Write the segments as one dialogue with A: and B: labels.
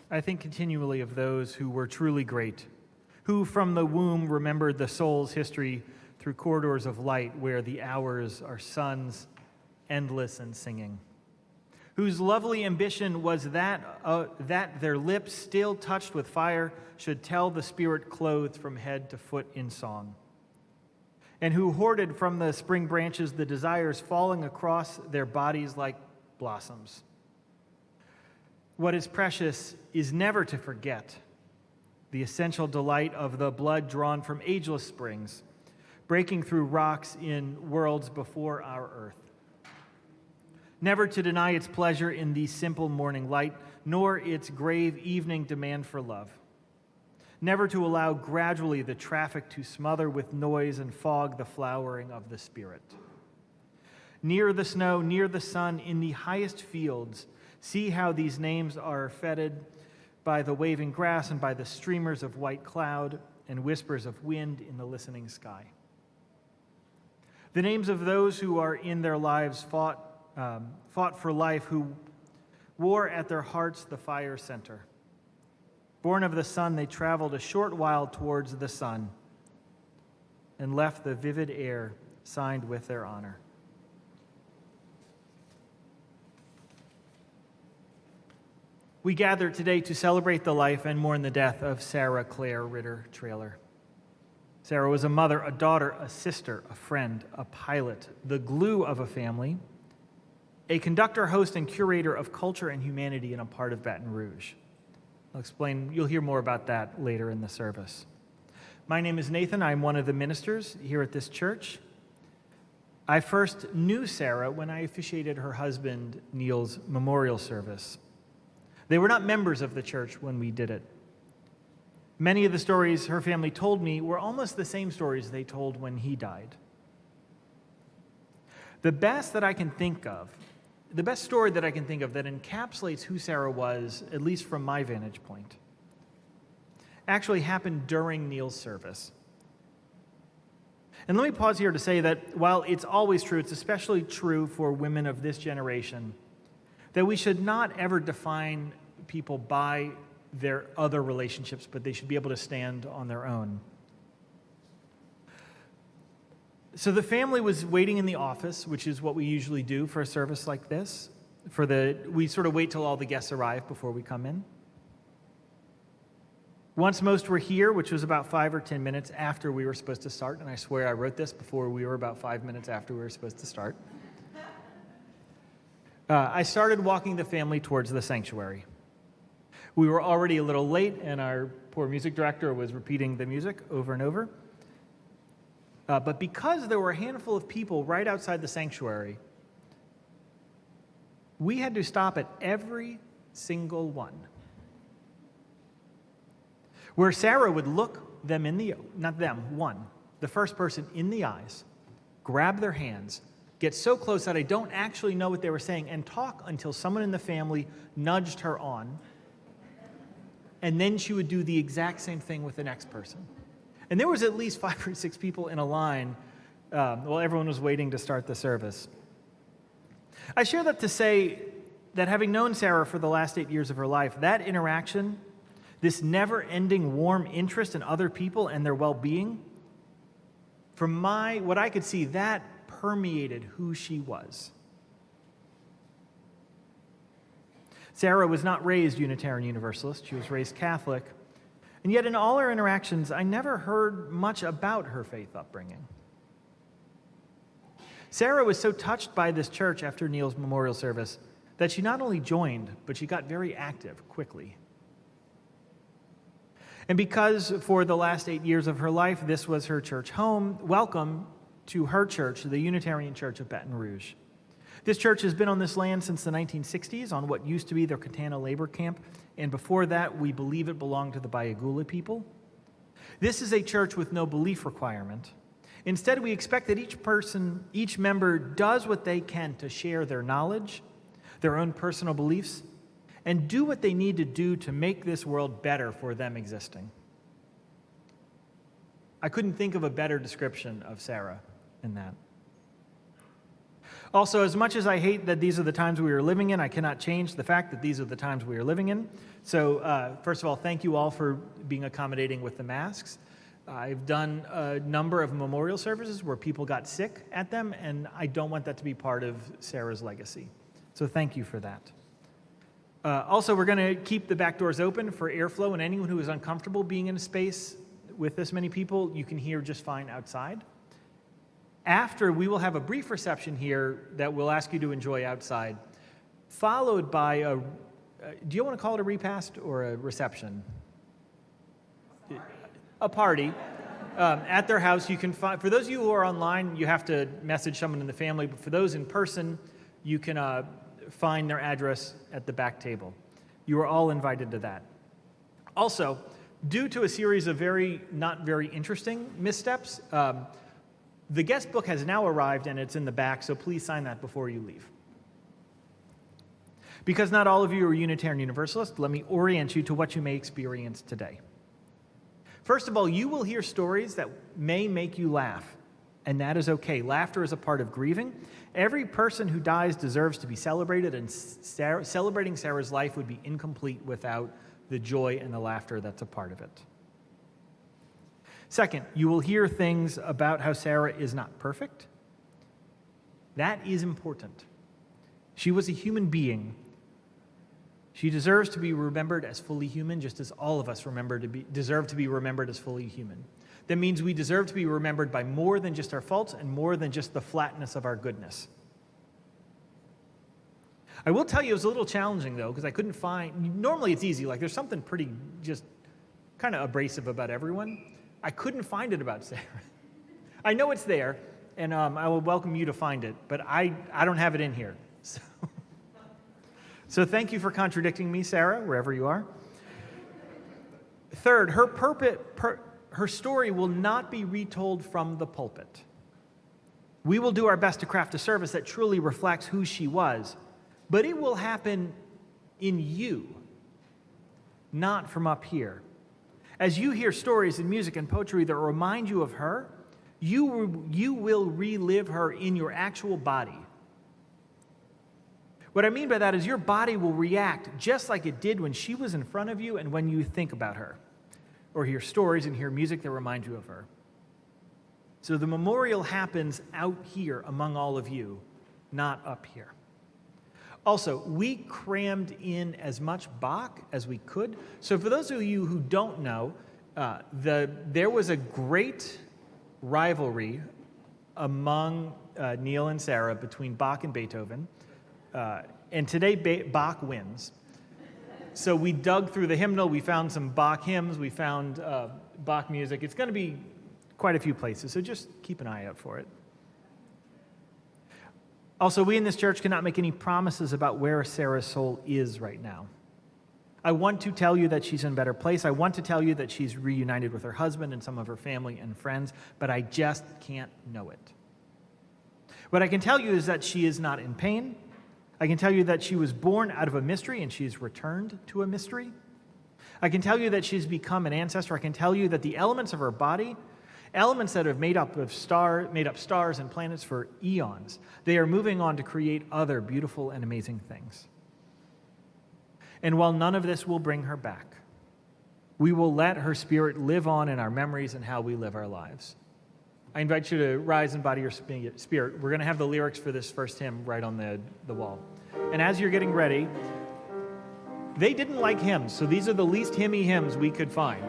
A: I think continually of those who were truly great, who from the womb remembered the soul's history through corridors of light where the hours are suns, endless and singing, whose lovely ambition was that their lips, still touched with fire, should tell the spirit clothed from head to foot in song, and who hoarded from the spring branches the desires falling across their bodies like blossoms. What is precious is never to forget the essential delight of the blood drawn from ageless springs, breaking through rocks in worlds before our earth. Never to deny its pleasure in the simple morning light, nor its grave evening demand for love. Never to allow gradually the traffic to smother with noise and fog the flowering of the spirit. Near the snow, near the sun, in the highest fields, see how these names are feted by the waving grass and by the streamers of white cloud and whispers of wind in the listening sky. The names of those who are in their lives fought for life, who wore at their hearts the fire center. Born of the sun, they traveled a short while towards the sun and left the vivid air signed with their honor. We gather today to celebrate the life and mourn the death of Sara Claire Ritter Traylor. Sara was a mother, a daughter, a sister, a friend, a pilot, the glue of a family, a conductor, host, and curator of culture and humanity in a part of Baton Rouge. I'll explain, you'll hear more about that later in the service. My name is Nathan. I'm one of the ministers here at this church. I first knew Sara when I officiated her husband Neil's memorial service. They were not members of the church when we did it. Many of the stories her family told me were almost the same stories they told when he died. The best story that I can think of that encapsulates who Sara was, at least from my vantage point, actually happened during Neil's service. And let me pause here to say that while it's always true, it's especially true for women of this generation, that we should not ever define people by their other relationships, but they should be able to stand on their own. So the family was waiting in the office, which is what we usually do for a service like this. We sort of wait till all the guests arrive before we come in. Once most were here, which was about 5 or 10 minutes after we were supposed to start, and I swear I wrote this before we were about 5 minutes after we were supposed to start, I started walking the family towards the sanctuary. We were already a little late, and our poor music director was repeating the music over and over. But because there were a handful of people right outside the sanctuary, we had to stop at every single one. Where Sara would look them the first person in the eyes, grab their hands, get so close that I don't actually know what they were saying, and talk until someone in the family nudged her on. And then she would do the exact same thing with the next person. And there was at least 5 or 6 people in a line while everyone was waiting to start the service. I share that to say that having known Sara for the last 8 years of her life, that interaction, this never-ending warm interest in other people and their well-being, from what I could see, that permeated who she was. Sara was not raised Unitarian Universalist. She was raised Catholic. And yet in all our interactions, I never heard much about her faith upbringing. Sara was so touched by this church after Neil's memorial service that she not only joined, but she got very active quickly. And because for the last 8 years of her life, this was her church home, welcome to her church, the Unitarian Church of Baton Rouge. This church has been on this land since the 1960s on what used to be their Katana labor camp, and before that, we believe it belonged to the Bayagula people. This is a church with no belief requirement. Instead, we expect that each member does what they can to share their knowledge, their own personal beliefs, and do what they need to do to make this world better for them existing. I couldn't think of a better description of Sara in that. Also, as much as I hate that these are the times we are living in, I cannot change the fact that these are the times we are living in. So first of all, thank you all for being accommodating with the masks. I've done a number of memorial services where people got sick at them, and I don't want that to be part of Sarah's legacy. So thank you for that. Also, we're going to keep the back doors open for airflow, and anyone who is uncomfortable being in a space with this many people, you can hear just fine outside. After, we will have a brief reception here that we'll ask you to enjoy outside, followed by a, do you want to call it a repast or a reception? A party. At their house. You can find, for those of you who are online, you have to message someone in the family, but for those in person, you can find their address at the back table. You are all invited to that. Also, due to a series of not very interesting missteps, the guest book has now arrived and it's in the back, so please sign that before you leave. Because not all of you are Unitarian Universalists, let me orient you to what you may experience today. First of all, you will hear stories that may make you laugh, and that is okay. Laughter is a part of grieving. Every person who dies deserves to be celebrated, and celebrating Sarah's life would be incomplete without the joy and the laughter that's a part of it. Second, you will hear things about how Sara is not perfect. That is important. She was a human being. She deserves to be remembered as fully human, just as all of us deserve to be remembered as fully human. That means we deserve to be remembered by more than just our faults and more than just the flatness of our goodness. I will tell you it was a little challenging, though, because I couldn't find, normally it's easy, like there's something pretty just kind of abrasive about everyone. I couldn't find it about Sara. I know it's there, and I will welcome you to find it, but I don't have it in here. So thank you for contradicting me, Sara, wherever you are. Third, her story will not be retold from the pulpit. We will do our best to craft a service that truly reflects who she was, but it will happen in you, not from up here. As you hear stories and music and poetry that remind you of her, you will relive her in your actual body. What I mean by that is your body will react just like it did when she was in front of you and when you think about her, or hear stories and hear music that remind you of her. So the memorial happens out here among all of you, not up here. Also, we crammed in as much Bach as we could. So for those of you who don't know, there was a great rivalry among Neil and Sara between Bach and Beethoven. And today Bach wins. So we dug through the hymnal, we found some Bach hymns, we found Bach music. It's going to be quite a few places, so just keep an eye out for it. Also, we in this church cannot make any promises about where Sara's soul is right now. I want to tell you that she's in a better place. I want to tell you that she's reunited with her husband and some of her family and friends, but I just can't know it. What I can tell you is that she is not in pain. I can tell you that she was born out of a mystery and she's returned to a mystery. I can tell you that she's become an ancestor. I can tell you that the elements of her body, elements that have made up stars and planets for eons, they are moving on to create other beautiful and amazing things. And while none of this will bring her back, we will let her spirit live on in our memories and how we live our lives. I invite you to rise and body your spirit. We're going to have the lyrics for this first hymn right on the wall. And as you're getting ready, they didn't like hymns, so these are the least hymny hymns we could find.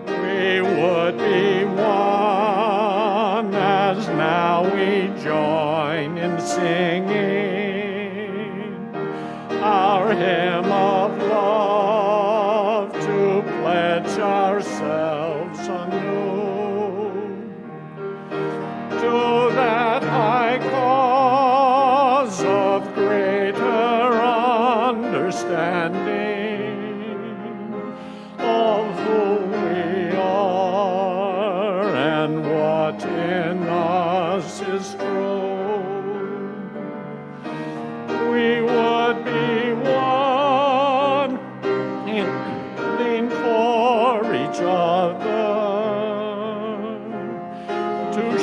B: We would be one as now we join in singing our hymn of love to pledge ourselves anew to that high cause of greater understanding of who we are and what in us is true. We would be one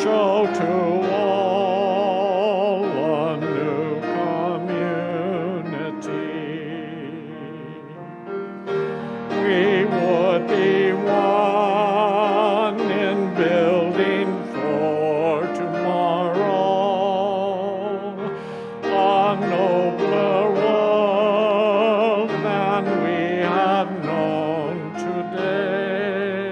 B: show to all a new community. We would be one in building for tomorrow, a nobler world than we have known today.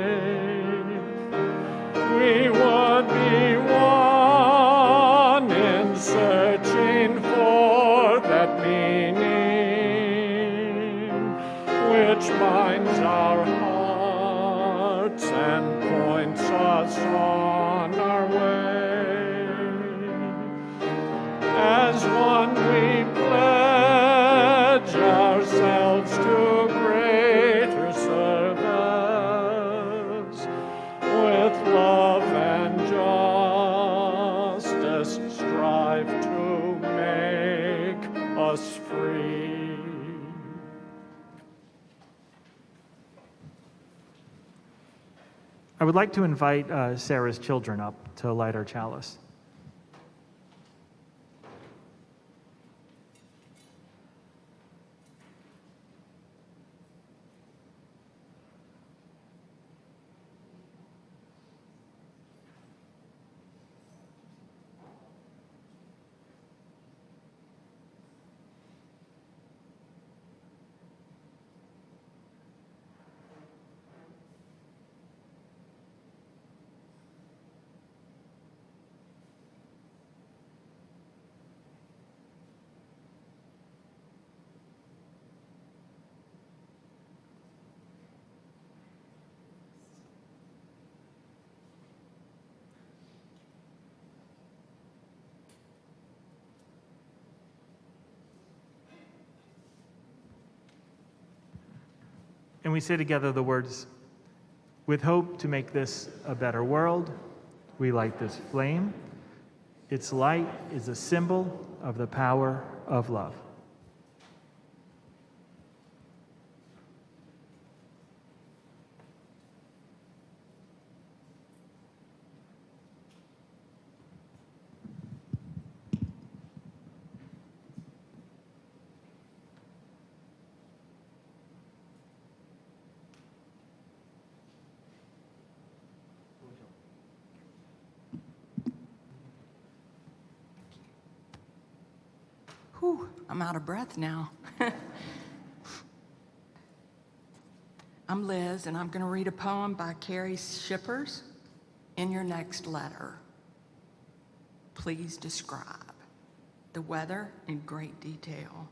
B: We would be one in searching for that meaning which binds our hearts and points us on our way. As one we pledge ourselves to greater service, with love and justice strive to make us free.
A: I would like to invite Sarah's children up to light our chalice. And we say together the words, "With hope to make this a better world, we light this flame. Its light is a symbol of the power of love."
C: Whew, I'm out of breath now. I'm Liz, and I'm going to read a poem by Carrie Shippers, In Your Next Letter. Please describe the weather in great detail.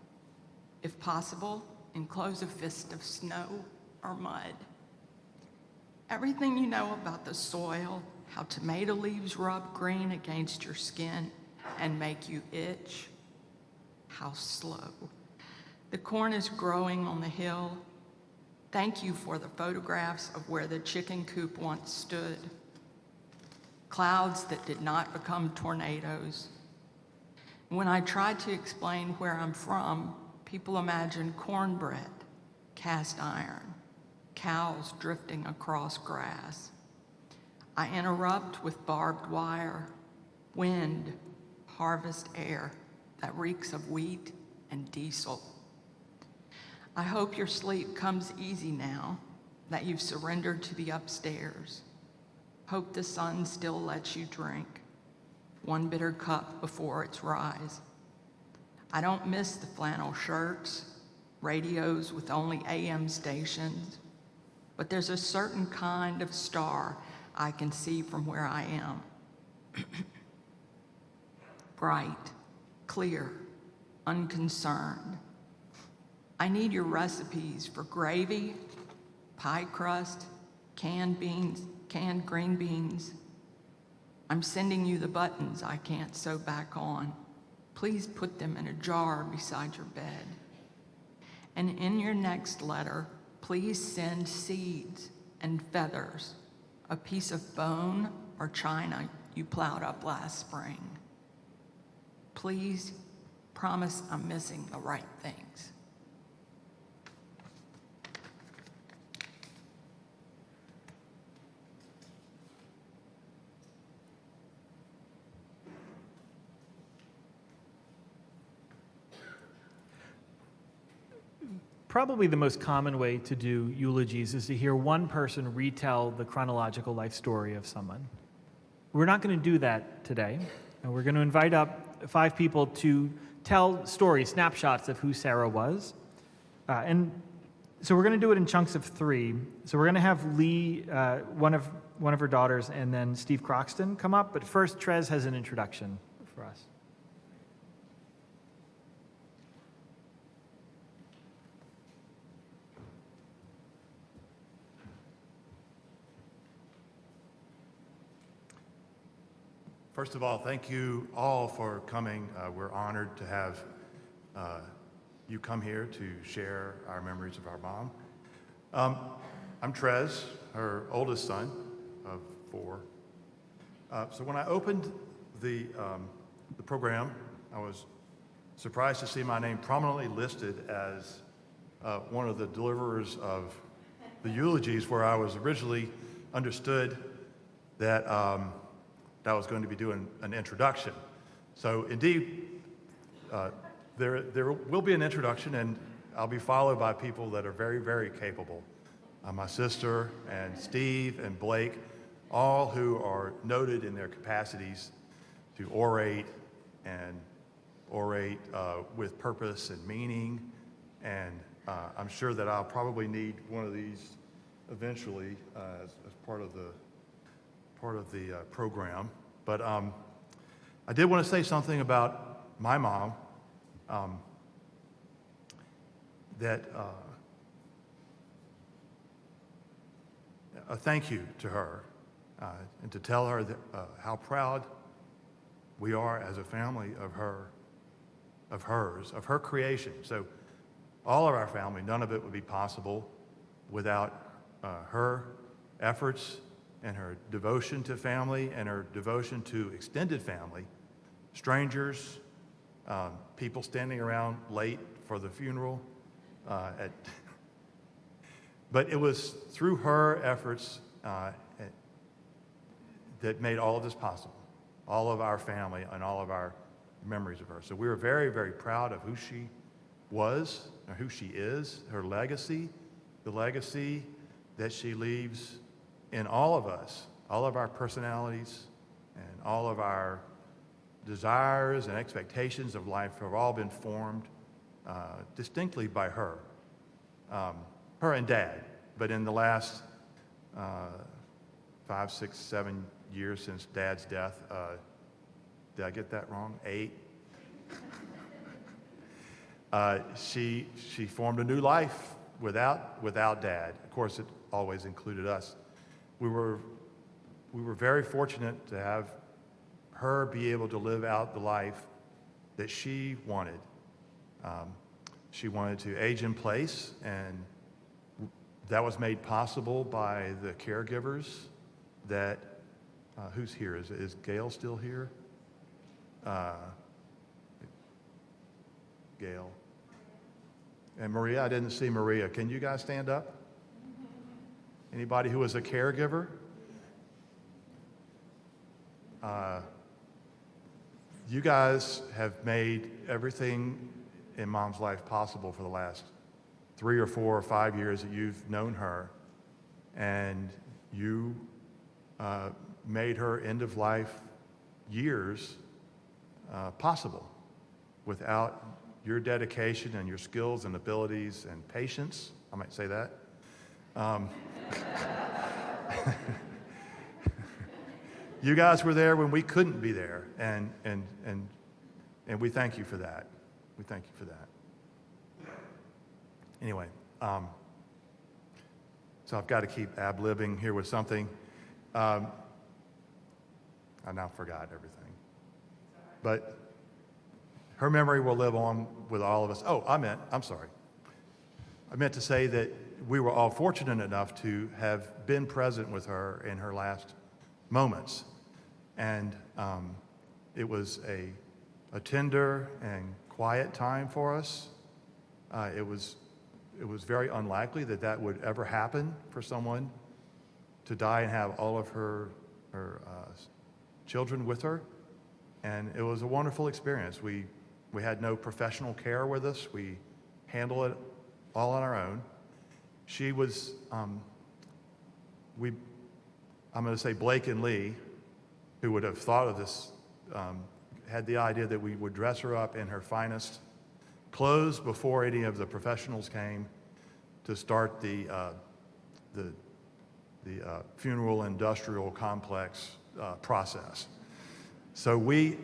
C: If possible, enclose a fist of snow or mud. Everything you know about the soil, how tomato leaves rub green against your skin and make you itch. How slow. The corn is growing on the hill. Thank you for the photographs of where the chicken coop once stood. Clouds that did not become tornadoes. When I try to explain where I'm from, people imagine cornbread, cast iron, cows drifting across grass. I interrupt with barbed wire, wind, harvest air that reeks of wheat and diesel. I hope your sleep comes easy now that you've surrendered to the upstairs. Hope the sun still lets you drink one bitter cup before its rise. I don't miss the flannel shirts, radios with only AM stations, but there's a certain kind of star I can see from where I am. Bright, clear, unconcerned. I need your recipes for gravy, pie crust, canned beans, canned green beans. I'm sending you the buttons I can't sew back on. Please put them in a jar beside your bed. And in your next letter, please send seeds and feathers, a piece of bone or china you plowed up last spring. Please promise I'm missing the right things.
A: probably the most common way to do eulogies is to hear one person retell the chronological life story of someone. We're not going to do that today. And we're going to invite up 5 people to tell stories, snapshots of who Sara was. And so we're going to do it in chunks of 3. So we're going to have Lee, one of her daughters, and then Steve Croxton come up. But first, Trez has an introduction for us.
D: First of all, thank you all for coming. We're honored to have you come here to share our memories of our mom. I'm Trez, her oldest son of 4. So when I opened the program, I was surprised to see my name prominently listed as one of the deliverers of the eulogies, where I was originally understood that I was going to be doing an introduction. So indeed, there will be an introduction, and I'll be followed by people that are very, very capable. My sister and Steve and Blake, all who are noted in their capacities to orate with purpose and meaning. And I'm sure that I'll probably need one of these eventually as part of the program. But I did want to say something about my mom, that a thank you to her, and to tell her that, how proud we are as a family of her creation. So all of our family, none of it would be possible without her efforts and her devotion to family and her devotion to extended family, strangers, people standing around late for the funeral. But it was through her efforts that made all of this possible, all of our family and all of our memories of her. So we were very, very proud of who she was, or who she is, her legacy, the legacy that she leaves in all of us, all of our personalities, and all of our desires and expectations of life have all been formed distinctly by her. Her and Dad, but in the last 5, 6, 7 years since Dad's death, did I get that wrong? 8? She formed a new life without Dad. Of course, it always included us. We were very fortunate to have her be able to live out the life that she wanted. She wanted to age in place, and that was made possible by the caregivers that, who's here? Is Gail still here? Gail. And Maria, I didn't see Maria. Can you guys stand up? Anybody who was a caregiver? You guys have made everything in Mom's life possible for the last 3 or 4 or 5 years that you've known her, and you made her end-of-life years possible. Without your dedication and your skills and abilities and patience, I might say that, you guys were there when we couldn't be there, and we thank you for that. We thank you for that. Anyway, so I've got to keep ad-libbing here with something. I now forgot everything. But her memory will live on with all of us. Oh, I meant to say that we were all fortunate enough to have been present with her in her last moments. And it was a tender and quiet time for us. It was very unlikely that that would ever happen for someone to die and have all of her children with her. And it was a wonderful experience. We had no professional care with us. We handled it all on our own. She was, I'm going to say Blake and Lee, who would have thought of this, had the idea that we would dress her up in her finest clothes before any of the professionals came to start the funeral industrial complex process. So we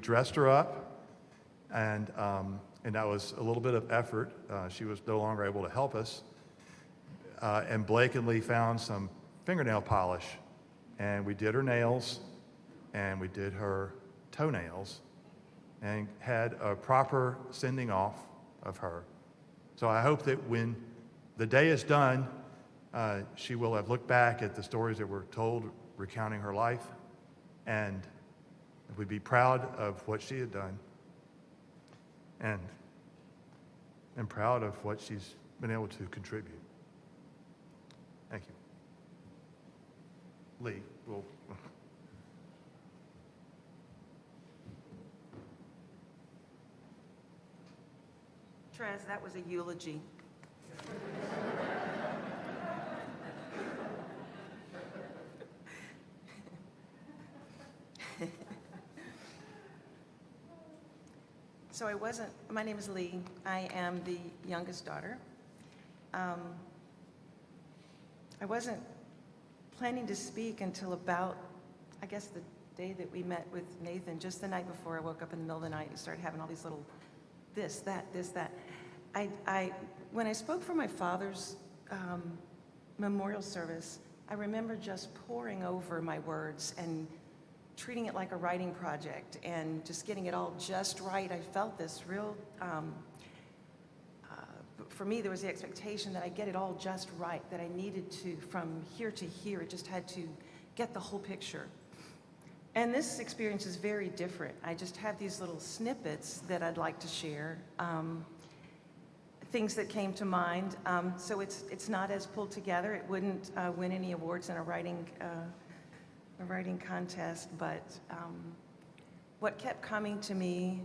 D: dressed her up, and that was a little bit of effort. She was no longer able to help us. And Blake and Lee found some fingernail polish, and we did her nails, and we did her toenails, and had a proper sending off of her. So I hope that when the day is done, she will have looked back at the stories that were told recounting her life, and would be proud of what she had done, and proud of what she's been able to contribute. Thank you. Lee, will.
E: Trez, that was a eulogy. So my name is Lee. I am the youngest daughter. I wasn't planning to speak until about, I guess, the day that we met with Nathan, just the night before I woke up in the middle of the night and started having all these little this, that. When I spoke for my father's memorial service, I remember just poring over my words and treating it like a writing project and just getting it all just right. I felt this real, for me, there was the expectation that I get it all just right, that I needed to, from here to here, it just had to get the whole picture. And this experience is very different. I just have these little snippets that I'd like to share, things that came to mind. So it's not as pulled together. It wouldn't win any awards in a writing contest, but what kept coming to me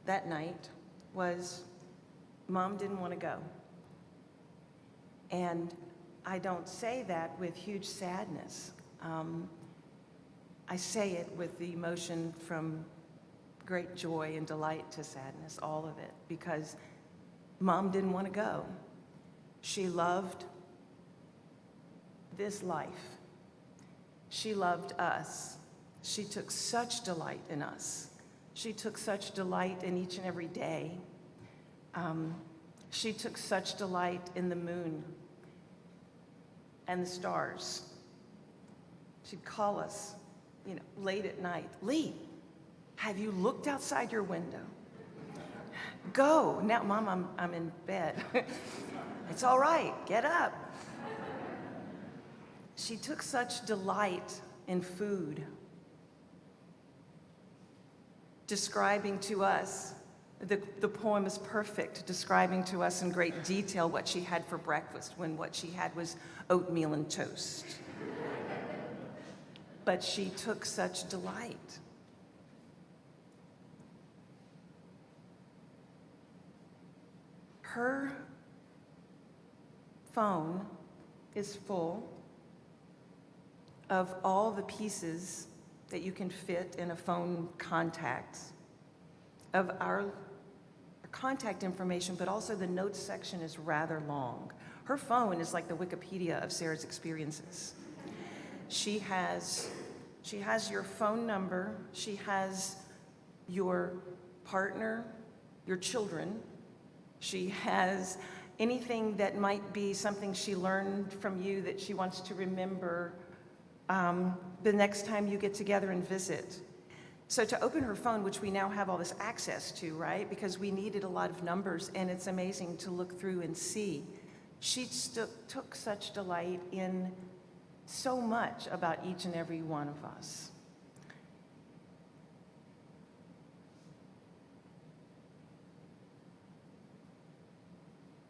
E: that night was Mom didn't want to go. And I don't say that with huge sadness. I say it with the emotion from great joy and delight to sadness, all of it, because Mom didn't want to go. She loved this life. She loved us. She took such delight in us. She took such delight in each and every day. She took such delight in the moon and the stars. She'd call us, late at night. Lee, have you looked outside your window? Go. Now, Mom, I'm in bed. It's all right. Get up. She took such delight in food, describing to us, the poem is perfect, describing to us in great detail what she had for breakfast when what she had was oatmeal and toast. But she took such delight. Her phone is full of all the pieces that you can fit in a phone contact of our contact information, but also the notes section is rather long. Her phone is like the Wikipedia of Sarah's experiences. She has your phone number, she has your partner, your children, she has anything that might be something she learned from you that she wants to remember the next time you get together and visit. So to open her phone, which we now have all this access to, right? Because we needed a lot of numbers, and it's amazing to look through and see. She took such delight in so much about each and every one of us.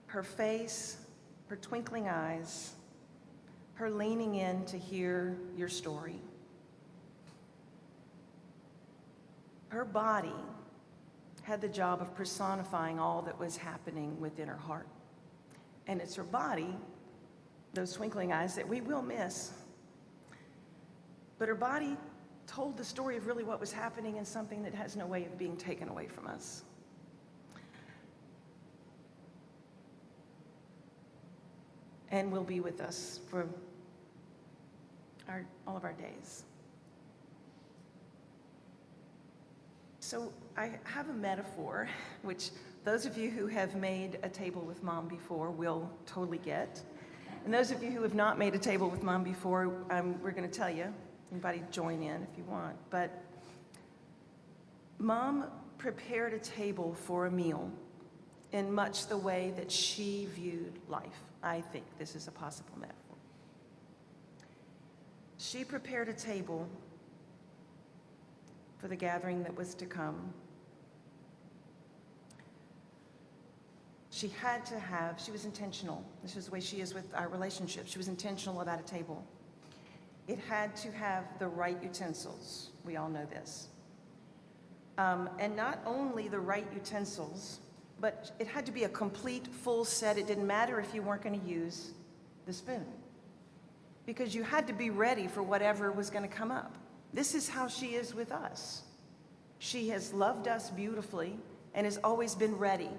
E: Her face, her twinkling eyes, her leaning in to hear your story. Her body, had the job of personifying all that was happening within her heart. And it's her body, those twinkling eyes, that we will miss. But her body told the story of really what was happening in something that has no way of being taken away from us. And will be with us for all of our days. So I have a metaphor, which those of you who have made a table with Mom before will totally get. And those of you who have not made a table with Mom before, we're going to tell you. Anybody join in if you want. But Mom prepared a table for a meal in much the way that she viewed life. I think this is a possible metaphor. She prepared a table for the gathering that was to come. She was intentional. This is the way she is with our relationship. She was intentional about a table. It had to have the right utensils. We all know this. And not only the right utensils, but it had to be a complete, full set. It didn't matter if you weren't going to use the spoon, because you had to be ready for whatever was going to come up. This is how she is with us. She has loved us beautifully and has always been ready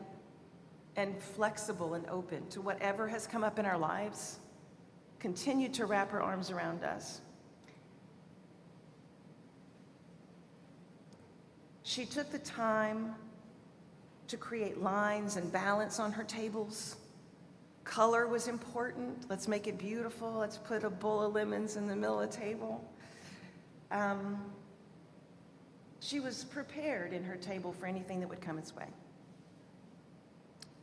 E: and flexible and open to whatever has come up in our lives, continued to wrap her arms around us. She took the time to create lines and balance on her tables. Color was important. Let's make it beautiful. Let's put a bowl of lemons in the middle of the table. She was prepared in her table for anything that would come its way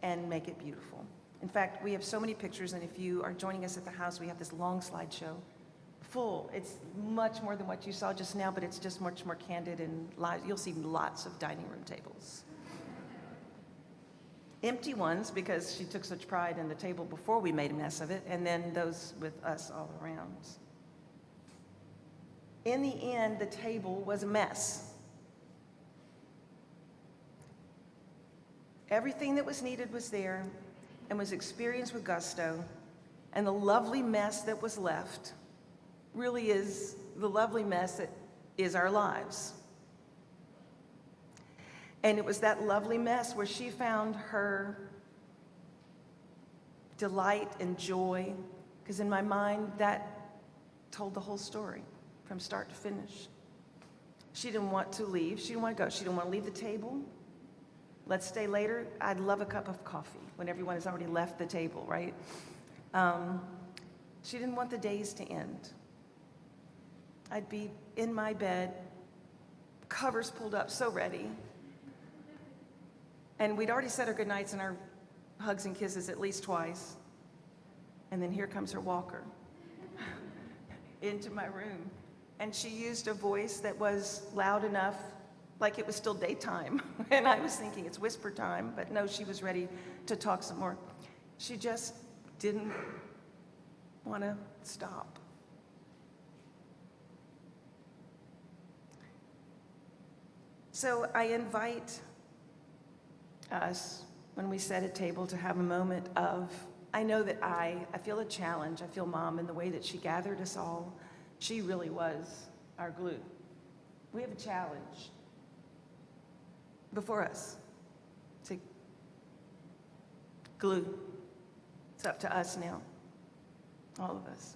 E: and make it beautiful. In fact, we have so many pictures, and if you are joining us at the house, we have this long slideshow full. It's much more than what you saw just now, but it's just much more candid and live. You'll see lots of dining room tables. Empty ones, because she took such pride in the table before we made a mess of it, and then those with us all around. In the end, the table was a mess. Everything that was needed was there and was experienced with gusto, and the lovely mess that was left really is the lovely mess that is our lives. And it was that lovely mess where she found her delight and joy, because in my mind, that told the whole story from start to finish. She didn't want to leave. She didn't want to go. She didn't want to leave the table. Let's stay later. I'd love a cup of coffee when everyone has already left the table, right? She didn't want the days to end. I'd be in my bed, covers pulled up, so ready. And we'd already said our goodnights and our hugs and kisses at least twice. And then here comes her walker into my room. And she used a voice that was loud enough, like it was still daytime. And I was thinking it's whisper time, but no, she was ready to talk some more. She just didn't want to stop. So I invite us, when we set a table, to have a moment of, I know that I feel a challenge. I feel Mom in the way that she gathered us all. She really was our glue. We have a challenge before us to glue. It's up to us now, all of us.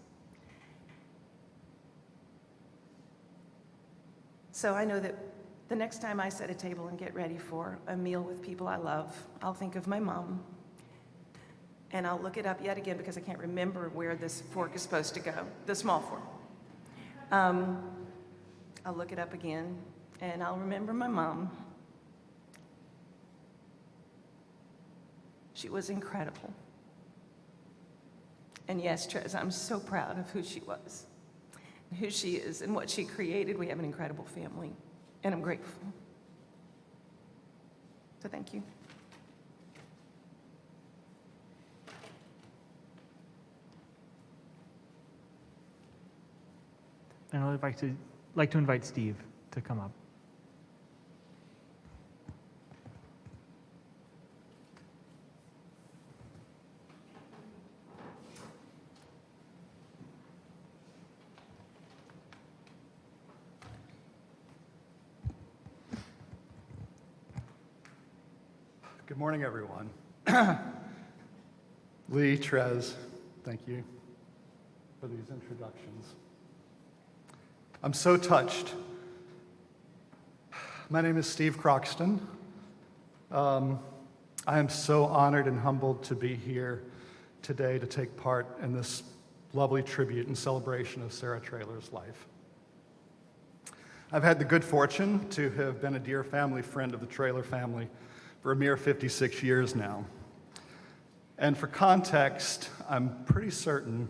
E: So I know that the next time I set a table and get ready for a meal with people I love, I'll think of my mom, and I'll look it up yet again because I can't remember where this fork is supposed to go, the small fork. I'll look it up again, and I'll remember my mom. She was incredible. And yes, Trez, I'm so proud of who she was, who she is, and what she created. We have an incredible family. And I'm grateful. So thank you.
A: And I'd like to invite Steve to come up.
F: Good morning, everyone. Lee, Trez, thank you for these introductions. I'm so touched. My name is Steve Croxton. I am so honored and humbled to be here today to take part in this lovely tribute and celebration of Sara Traylor's life. I've had the good fortune to have been a dear family friend of the Traylor family for a mere 56 years now. And for context, I'm pretty certain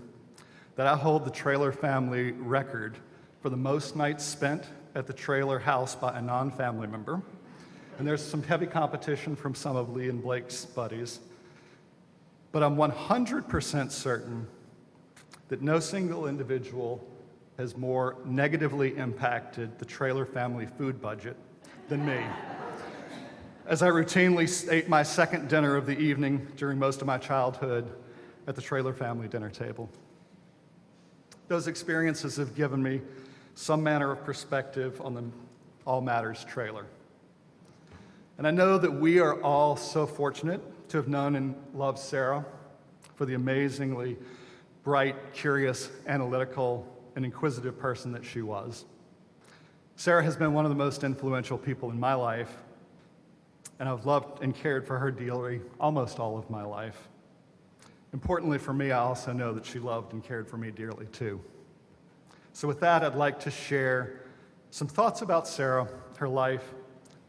F: that I hold the Traylor family record for the most nights spent at the Traylor house by a non-family member. And there's some heavy competition from some of Lee and Blake's buddies. But I'm 100% certain that no single individual has more negatively impacted the Traylor family food budget than me, as I routinely ate my second dinner of the evening during most of my childhood at the Traylor family dinner table. Those experiences have given me some manner of perspective on the all matters Traylor. And I know that we are all so fortunate to have known and loved Sara for the amazingly bright, curious, analytical, and inquisitive person that she was. Sara has been one of the most influential people in my life, and I've loved and cared for her dearly almost all of my life. Importantly for me, I also know that she loved and cared for me dearly too. So with that, I'd like to share some thoughts about Sara, her life,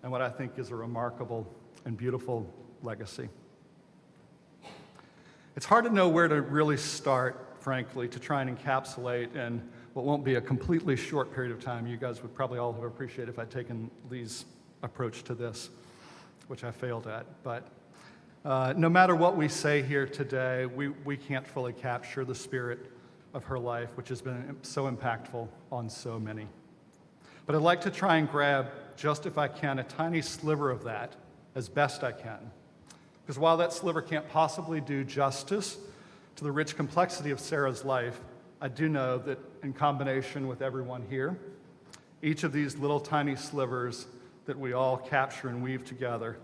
F: and what I think is a remarkable and beautiful legacy. It's hard to know where to really start, frankly, to try and encapsulate in what won't be a completely short period of time. You guys would probably all have appreciated if I'd taken Lee's approach to this, which I failed at. But no matter what we say here today, we can't fully capture the spirit of her life, which has been so impactful on so many. But I'd like to try and grab, just if I can, a tiny sliver of that as best I can. Because while that sliver can't possibly do justice to the rich complexity of Sara's life, I do know that in combination with everyone here, each of these little tiny slivers that we all capture and weave together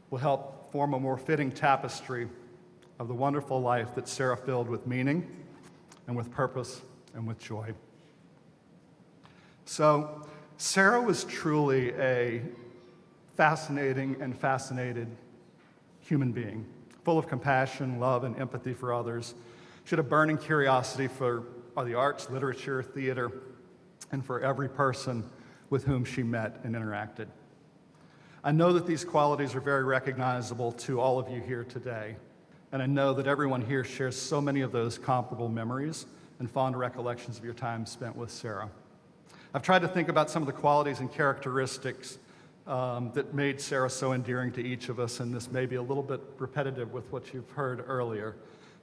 F: will help form a more fitting tapestry of the wonderful life that Sara filled with meaning and with purpose and with joy. So, Sara was truly a fascinating and fascinated human being, full of compassion, love, and empathy for others. She had a burning curiosity for the arts, literature, theater, and for every person with whom she met and interacted. I know that these qualities are very recognizable to all of you here today, and I know that everyone here shares so many of those comparable memories and fond recollections of your time spent with Sara. I've tried to think about some of the qualities and characteristics that made Sara so endearing to each of us, and this may be a little bit repetitive with what you've heard earlier,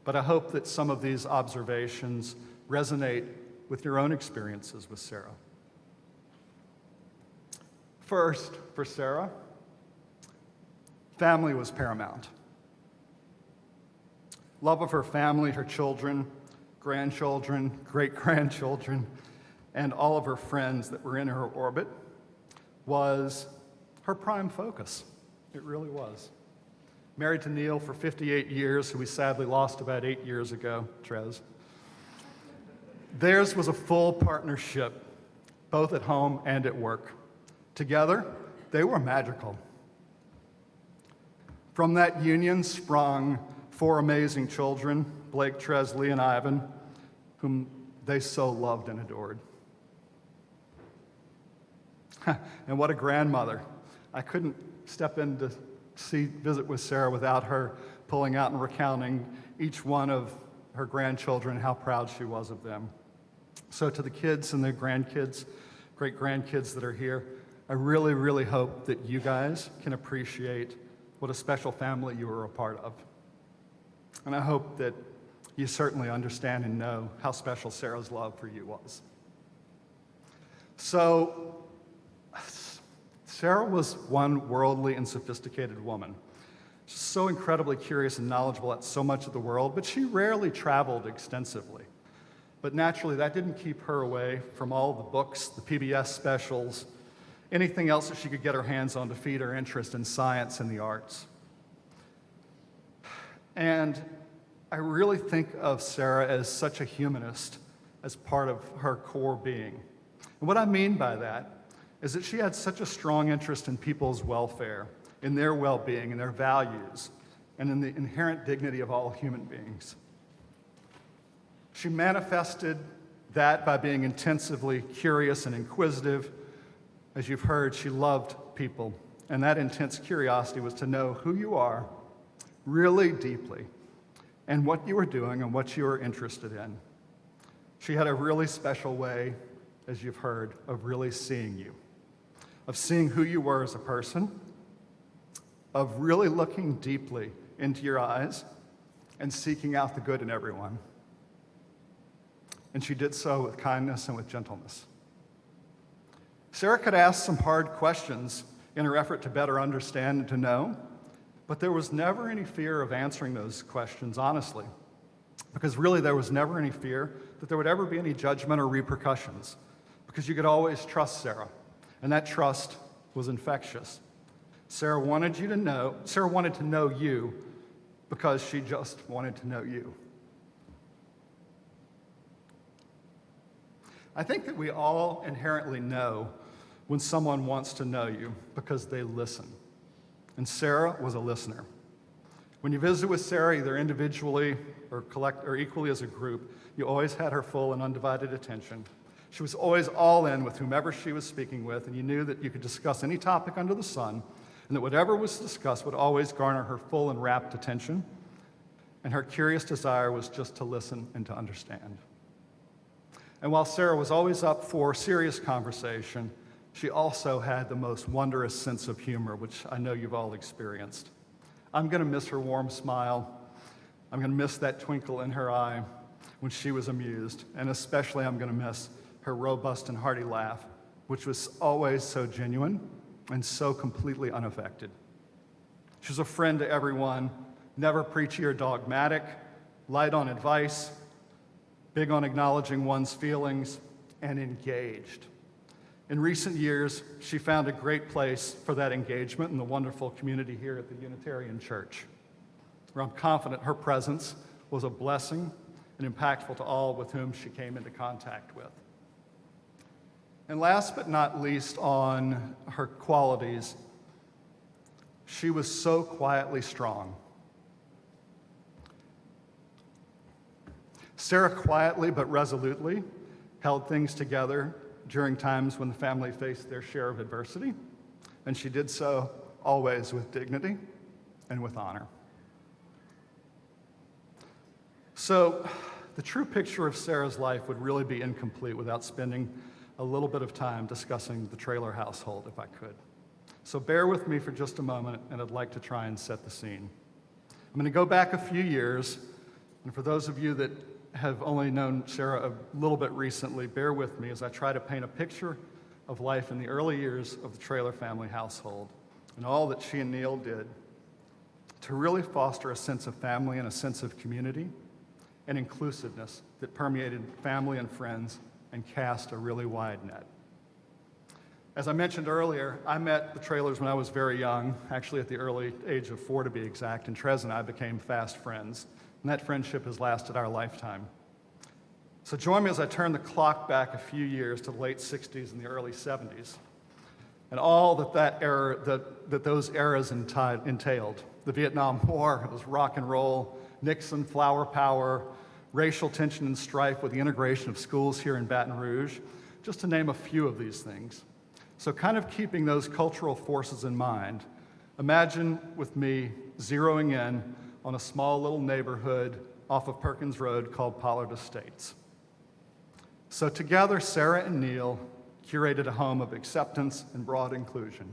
F: but I hope that some of these observations resonate with your own experiences with Sara. First, for Sara, family was paramount. Love of her family, her children, grandchildren, great-grandchildren, and all of her friends that were in her orbit was her prime focus. It really was. Married to Neil for 58 years, who we sadly lost about 8 years ago, Trez. Theirs was a full partnership, both at home and at work. Together, they were magical. From that union sprung 4 amazing children, Blake, Trez, Lee, and Ivan, whom they so loved and adored. And what a grandmother. I couldn't step in to visit with Sara without her pulling out and recounting each one of her grandchildren, how proud she was of them. So to the kids and their grandkids, great-grandkids that are here, I really, really hope that you guys can appreciate what a special family you were a part of. And I hope that you certainly understand and know how special Sara's love for you was. So, Sara was one worldly and sophisticated woman. She's so incredibly curious and knowledgeable at so much of the world, but she rarely traveled extensively. But naturally, that didn't keep her away from all the books, the PBS specials, anything else that she could get her hands on to feed her interest in science and the arts. And I really think of Sara as such a humanist as part of her core being. And what I mean by that is that she had such a strong interest in people's welfare, in their well-being, in their values, and in the inherent dignity of all human beings. She manifested that by being intensively curious and inquisitive. As you've heard, she loved people, and that intense curiosity was to know who you are really deeply and what you were doing and what you were interested in. She had a really special way, as you've heard, of really seeing you, of seeing who you were as a person, of really looking deeply into your eyes and seeking out the good in everyone. And she did so with kindness and with gentleness. Sara could ask some hard questions in her effort to better understand and to know, but there was never any fear of answering those questions honestly, because really there was never any fear that there would ever be any judgment or repercussions, because you could always trust Sara, and that trust was infectious. Sara wanted to know you because she just wanted to know you. I think that we all inherently know when someone wants to know you because they listen. And Sara was a listener. When you visit with Sara, either individually or equally as a group, you always had her full and undivided attention. She was always all in with whomever she was speaking with, and you knew that you could discuss any topic under the sun, and that whatever was discussed would always garner her full and rapt attention, and her curious desire was just to listen and to understand. And while Sara was always up for serious conversation, she also had the most wondrous sense of humor, which I know you've all experienced. I'm going to miss her warm smile. I'm going to miss that twinkle in her eye when she was amused, and especially I'm going to miss her robust and hearty laugh, which was always so genuine and so completely unaffected. She was a friend to everyone, never preachy or dogmatic, light on advice, big on acknowledging one's feelings, and engaged. In recent years, she found a great place for that engagement in the wonderful community here at the Unitarian Church, where I'm confident her presence was a blessing and impactful to all with whom she came into contact with. And last but not least on her qualities, she was so quietly strong. Sara quietly but resolutely held things together during times when the family faced their share of adversity, and she did so always with dignity and with honor. So, the true picture of Sara's life would really be incomplete without spending a little bit of time discussing the Traylor household, if I could. So bear with me for just a moment, and I'd like to try and set the scene. I'm going to go back a few years, and for those of you that have only known Sara a little bit recently, bear with me as I try to paint a picture of life in the early years of the Traylor family household and all that she and Neil did to really foster a sense of family and a sense of community and inclusiveness that permeated family and friends and cast a really wide net. As I mentioned earlier, I met the Traylors when I was very young, actually at the early age of 4 to be exact, and Trez and I became fast friends, and that friendship has lasted our lifetime. So join me as I turn the clock back a few years to the late 60s and the early 70s, and all that those eras entailed. The Vietnam War, it was rock and roll, Nixon, flower power, racial tension and strife with the integration of schools here in Baton Rouge, just to name a few of these things. So kind of keeping those cultural forces in mind, imagine with me zeroing in on a small little neighborhood off of Perkins Road called Pollard Estates. So together, Sara and Neil curated a home of acceptance and broad inclusion.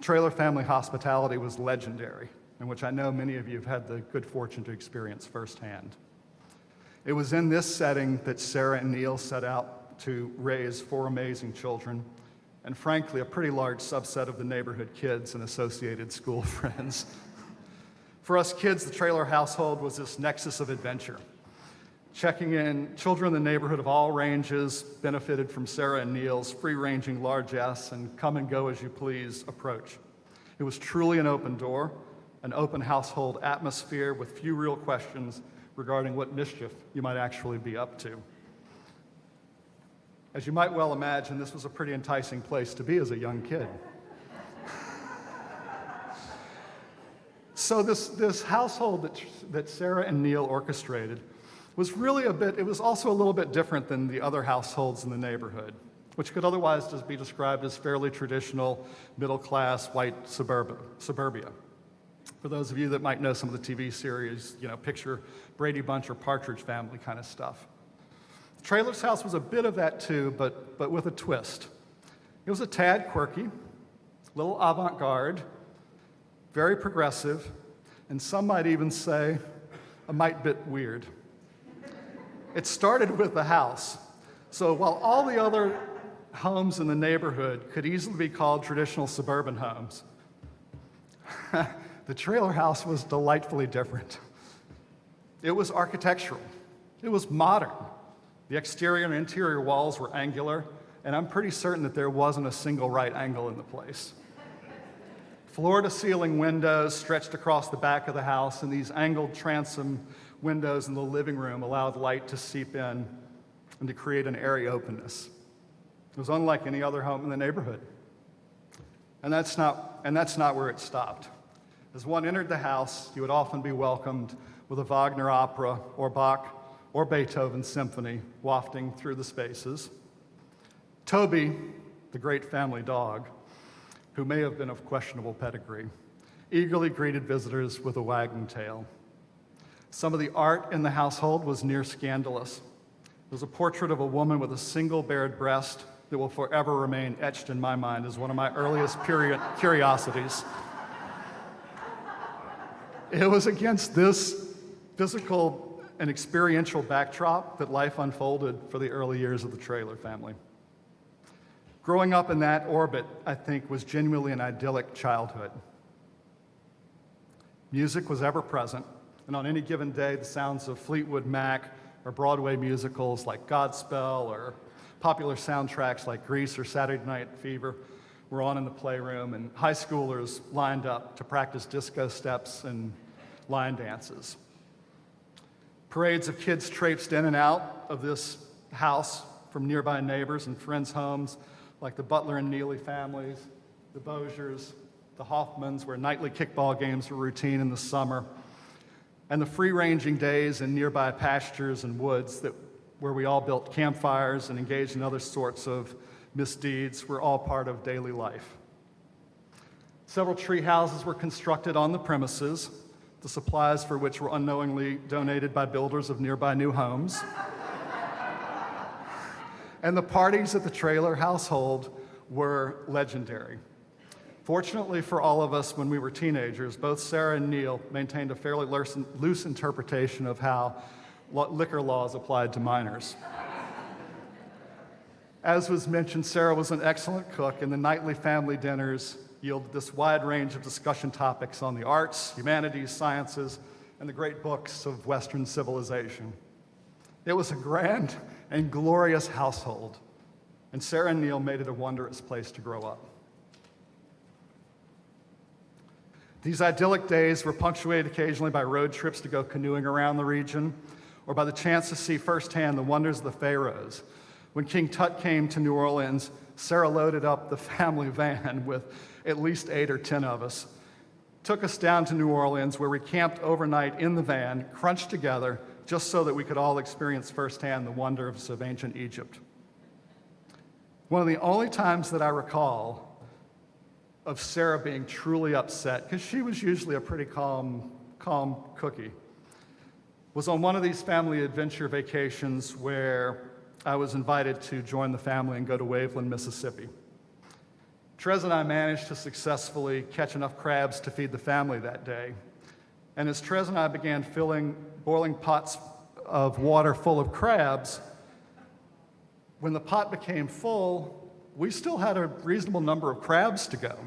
F: Traylor family hospitality was legendary, in which I know many of you have had the good fortune to experience firsthand. It was in this setting that Sara and Neil set out to raise 4 amazing children, and frankly, a pretty large subset of the neighborhood kids and associated school friends. For us kids, the Traylor household was this nexus of adventure. Checking in, children in the neighborhood of all ranges benefited from Sara and Neil's free-ranging largesse and come-and-go-as-you-please approach. It was truly an open door, an open household atmosphere with few real questions regarding what mischief you might actually be up to. As you might well imagine, this was a pretty enticing place to be as a young kid. So this household that Sara and Neil orchestrated was really it was also a little bit different than the other households in the neighborhood, which could otherwise just be described as fairly traditional, middle-class, white suburbia. For those of you that might know some of the TV series, picture Brady Bunch or Partridge Family kind of stuff. Traylor's house was a bit of that too, but with a twist. It was a tad quirky, a little avant-garde, very progressive, and some might even say a mite bit weird. It started with the house. So while all the other homes in the neighborhood could easily be called traditional suburban homes, the Traylor house was delightfully different. It was architectural. It was modern. The exterior and interior walls were angular, and I'm pretty certain that there wasn't a single right angle in the place. Floor-to-ceiling windows stretched across the back of the house, and these angled transom windows in the living room allowed light to seep in and to create an airy openness. It was unlike any other home in the neighborhood. And that's not where it stopped. As one entered the house, you would often be welcomed with a Wagner opera or Bach or Beethoven symphony wafting through the spaces. Toby, the great family dog, who may have been of questionable pedigree, eagerly greeted visitors with a wagging tail. Some of the art in the household was near scandalous. There was a portrait of a woman with a single bared breast that will forever remain etched in my mind as one of my earliest curiosities. It was against this physical and experiential backdrop that life unfolded for the early years of the Traylor family. Growing up in that orbit, I think, was genuinely an idyllic childhood. Music was ever present, and on any given day, the sounds of Fleetwood Mac or Broadway musicals like Godspell or popular soundtracks like Grease or Saturday Night Fever were on in the playroom, and high schoolers lined up to practice disco steps and line dances. Parades of kids traipsed in and out of this house from nearby neighbors and friends' homes, like the Butler and Neely families, the Boziers, the Hoffmans, where nightly kickball games were routine in the summer, and the free-ranging days in nearby pastures and woods where we all built campfires and engaged in other sorts of misdeeds were all part of daily life. Several tree houses were constructed on the premises, the supplies for which were unknowingly donated by builders of nearby new homes. And the parties at the Traylor household were legendary. Fortunately for all of us when we were teenagers, both Sara and Neil maintained a fairly loose interpretation of how liquor laws applied to minors. As was mentioned, Sara was an excellent cook, and the nightly family dinners yielded this wide range of discussion topics on the arts, humanities, sciences, and the great books of Western civilization. It was a grand and glorious household, and Sara and Neil made it a wondrous place to grow up. These idyllic days were punctuated occasionally by road trips to go canoeing around the region, or by the chance to see firsthand the wonders of the Pharaohs. When King Tut came to New Orleans, Sara loaded up the family van with at least 8 or 10 of us, took us down to New Orleans, where we camped overnight in the van, crunched together, just so that we could all experience firsthand the wonders of ancient Egypt. One of the only times that I recall of Sara being truly upset, because she was usually a pretty calm cookie, was on one of these family adventure vacations where I was invited to join the family and go to Waveland, Mississippi. Trez and I managed to successfully catch enough crabs to feed the family that day. And as Trez and I began filling boiling pots of water full of crabs, when the pot became full, we still had a reasonable number of crabs to go.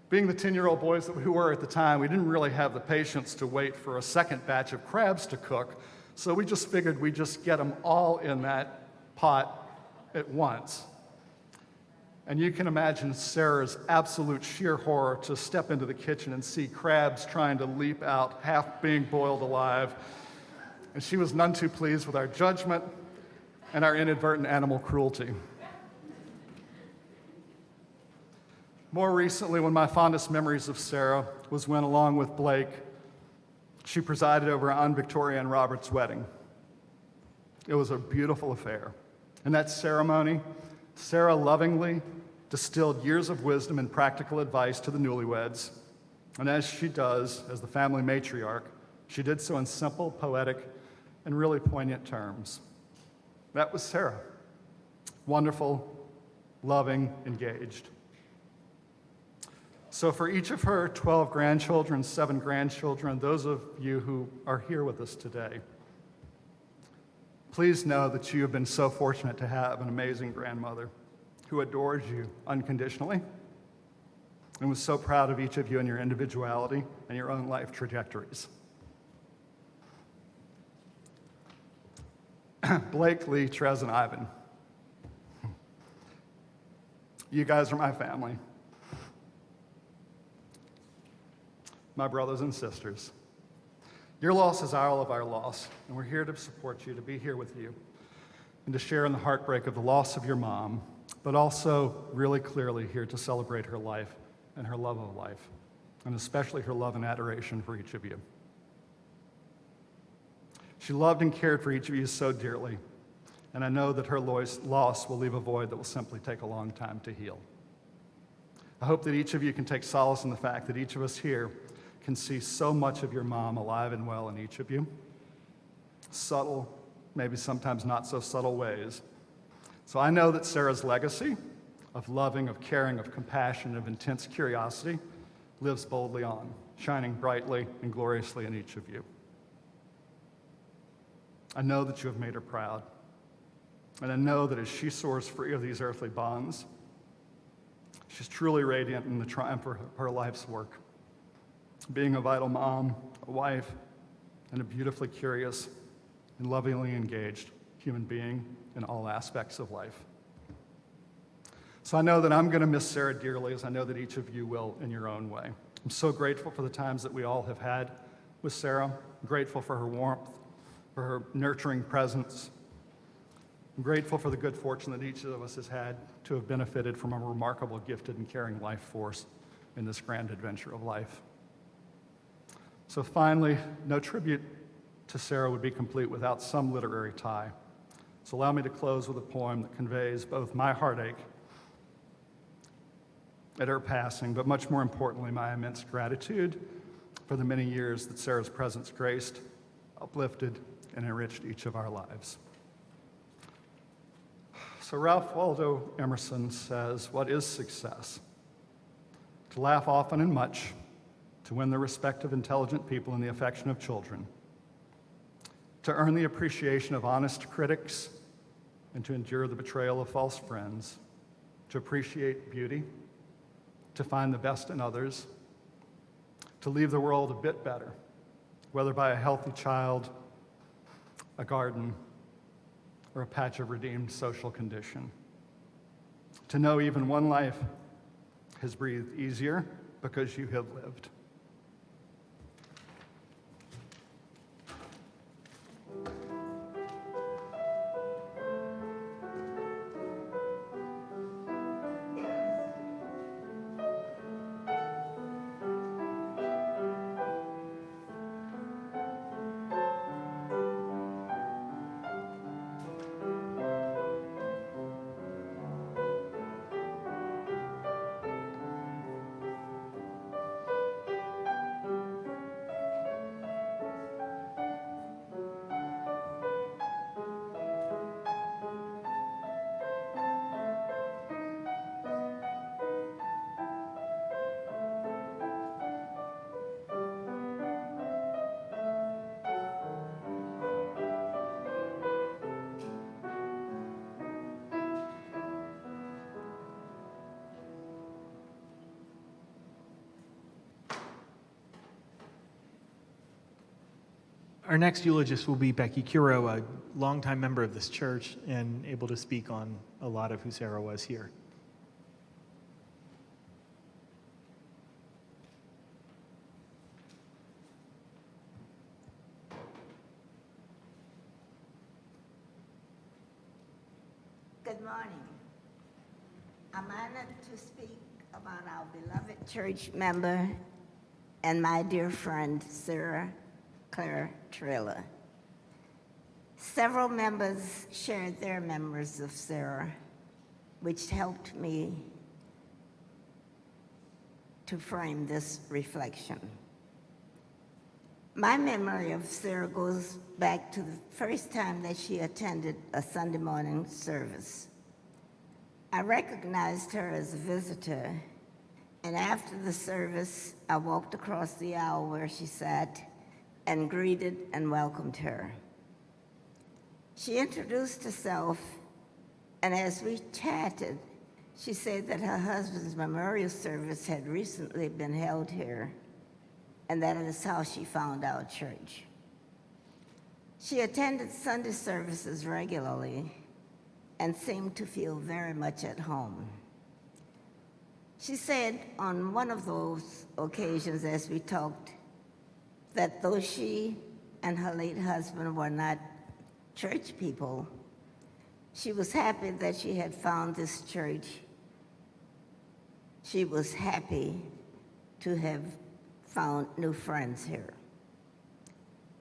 F: Being the 10-year-old boys that we were at the time, we didn't really have the patience to wait for a second batch of crabs to cook, so we just figured we'd just get them all in that pot at once. And you can imagine Sarah's absolute sheer horror to step into the kitchen and see crabs trying to leap out, half being boiled alive. And she was none too pleased with our judgment and our inadvertent animal cruelty. More recently, one of my fondest memories of Sarah was when, along with Blake, she presided over Aunt Victoria and Robert's wedding. It was a beautiful affair. In that ceremony, Sarah lovingly distilled years of wisdom and practical advice to the newlyweds. And as she does, as the family matriarch, she did so in simple, poetic, and really poignant terms. That was Sara. Wonderful, loving, engaged. So for each of her 12 grandchildren, 7 grandchildren, those of you who are here with us today, please know that you have been so fortunate to have an amazing grandmother who adores you unconditionally and was so proud of each of you and your individuality and your own life trajectories. Blake, Lee, Trez, and Ivan. You guys are my family. My brothers and sisters. Your loss is all of our loss, and we're here to support you, to be here with you, and to share in the heartbreak of the loss of your mom, but also really clearly here to celebrate her life and her love of life, and especially her love and adoration for each of you. She loved and cared for each of you so dearly, and I know that her loss will leave a void that will simply take a long time to heal. I hope that each of you can take solace in the fact that each of us here can see so much of your mom alive and well in each of you. Subtle, maybe sometimes not so subtle ways. So I know that Sarah's legacy of loving, of caring, of compassion, of intense curiosity lives boldly on, shining brightly and gloriously in each of you. I know that you have made her proud. And I know that as she soars free of these earthly bonds, she's truly radiant in the triumph of her life's work, being a vital mom, a wife, and a beautifully curious and lovingly engaged human being in all aspects of life. So I know that I'm going to miss Sara dearly, as I know that each of you will in your own way. I'm so grateful for the times that we all have had with Sara. I'm grateful for her warmth, for her nurturing presence. I'm grateful for the good fortune that each of us has had to have benefited from a remarkable, gifted, and caring life force in this grand adventure of life. So finally, no tribute to Sara would be complete without some literary tie. So allow me to close with a poem that conveys both my heartache at her passing, but much more importantly, my immense gratitude for the many years that Sara's presence graced, uplifted, and enriched each of our lives. So Ralph Waldo Emerson says, "What is success? To laugh often and much, to win the respect of intelligent people and the affection of children, to earn the appreciation of honest critics, and to endure the betrayal of false friends, to appreciate beauty, to find the best in others, to leave the world a bit better, whether by a healthy child, a garden, or a patch of redeemed social condition. To know even one life has breathed easier because you have lived."
A: Our next eulogist will be Becky Curo, a longtime member of this church and able to speak on a lot of who Sara was here.
G: I'm honored to speak about our beloved church member and my dear friend, Sara Claire Traylor. Several members shared their memories of Sara, which helped me to frame this reflection. My memory of Sara goes back to the first time that she attended a Sunday morning service. I recognized her as a visitor, and after the service, I walked across the aisle where she sat and greeted and welcomed her. She introduced herself, and as we chatted, she said that her husband's memorial service had recently been held here, and that is how she found our church. She attended Sunday services regularly and seemed to feel very much at home. She said on one of those occasions as we talked that though she and her late husband were not church people, she was happy that she had found this church. She was happy to have found new friends here.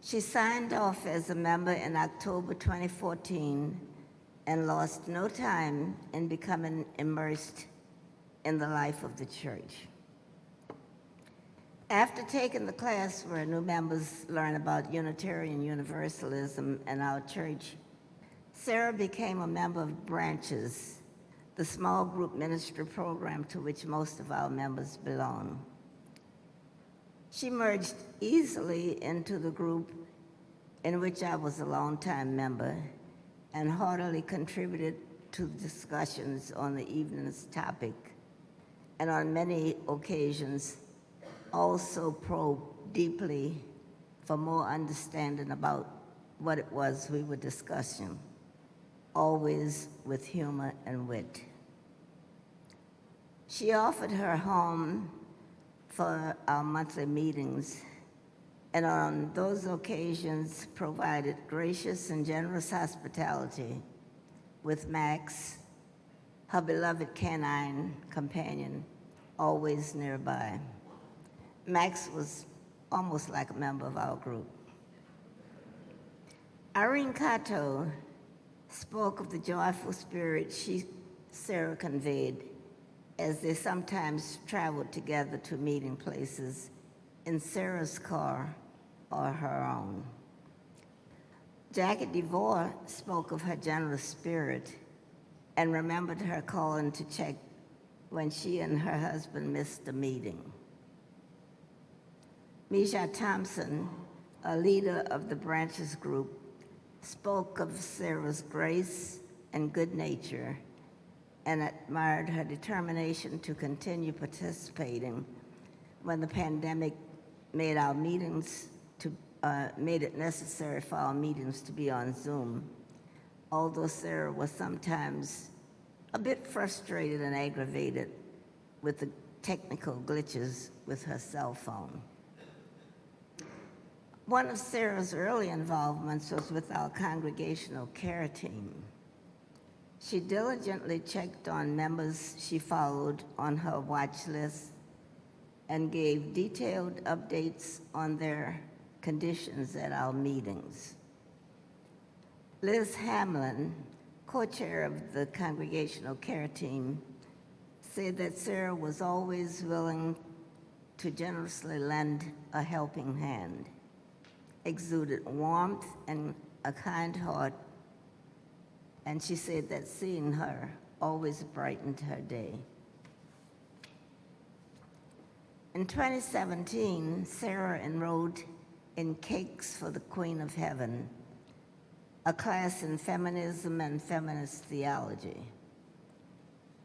G: She signed off as a member in October 2014 and lost no time in becoming immersed in the life of the church. After taking the class where new members learn about Unitarian Universalism and our church, Sara became a member of Branches, the small group ministry program to which most of our members belong. She merged easily into the group in which I was a longtime member and heartily contributed to discussions on the evening's topic, and on many occasions also probed deeply for more understanding about what it was we were discussing, always with humor and wit. She offered her home for our monthly meetings, and on those occasions provided gracious and generous hospitality with Max, her beloved canine companion, always nearby. Max was almost like a member of our group. Irene Cato spoke of the joyful spirit Sara conveyed as they sometimes traveled together to meeting places in Sara's car or her own. Jackie DeVore spoke of her generous spirit and remembered her calling to check when she and her husband missed a meeting. Misha Thompson, a leader of the Branches group, spoke of Sara's grace and good nature and admired her determination to continue participating when the pandemic made it necessary for our meetings to be on Zoom, although Sara was sometimes a bit frustrated and aggravated with the technical glitches with her cell phone. One of Sara's early involvements was with our congregational care team. She diligently checked on members she followed on her watch list and gave detailed updates on their conditions at our meetings. Liz Hamlin, co-chair of the congregational care team, said that Sara was always willing to generously lend a helping hand, exuded warmth and a kind heart, and she said that seeing her always brightened her day. In 2017, Sara enrolled in Cakes for the Queen of Heaven, a class in feminism and feminist theology.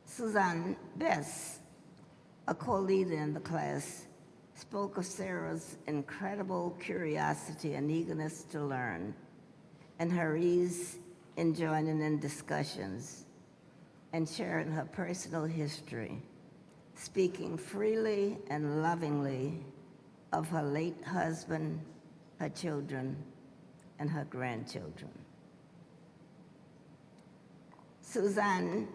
G: Suzanne Bess, a co-leader in the class, spoke of Sara's incredible curiosity and eagerness to learn, and her ease in joining in discussions and sharing her personal history, speaking freely and lovingly of her late husband, her children, and her grandchildren. Suzanne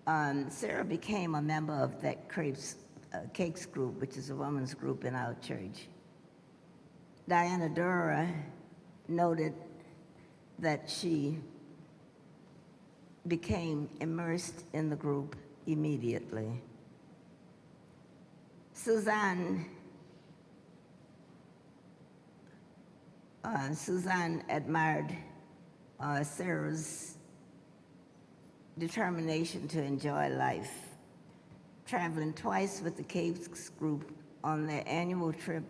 G: Sarah became a member of that Cakes group, which is a women's group in our church. Diana Dora noted that she became immersed in the group immediately. Suzanne admired Sarah's determination to enjoy life, traveling twice with the Cakes group on their annual trip,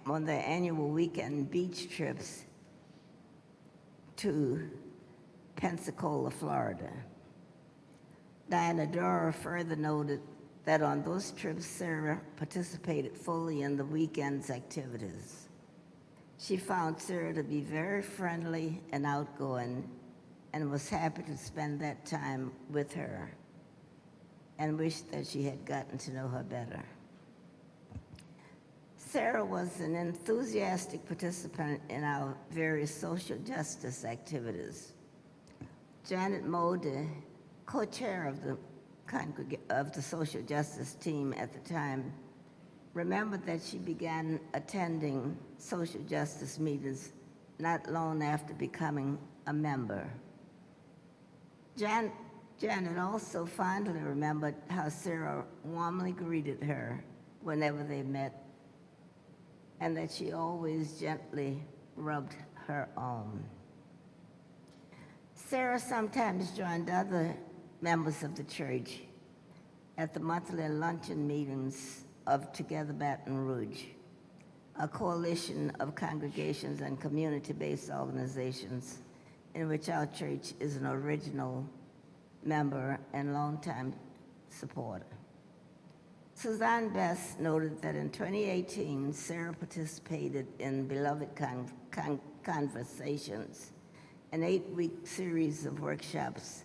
G: on their annual weekend beach trips to Pensacola, Florida. Diana Dora further noted that on those trips, Sarah participated fully in the weekend's activities. She found Sarah to be very friendly and outgoing and was happy to spend that time with her and wished that she had gotten to know her better. Sarah was an enthusiastic participant in our various social justice activities. Janet Mulder, co-chair of the social justice team at the time, remembered that she began attending social justice meetings not long after becoming a member. Janet also fondly remembered how Sarah warmly greeted her whenever they met, and that she always gently rubbed her arm. Sarah sometimes joined other members of the church at the monthly luncheon meetings of Together Baton Rouge, a coalition of congregations and community-based organizations in which our church is an original member and longtime supporter. Suzanne Best noted that in 2018, Sarah participated in Beloved Conversations, an 8-week series of workshops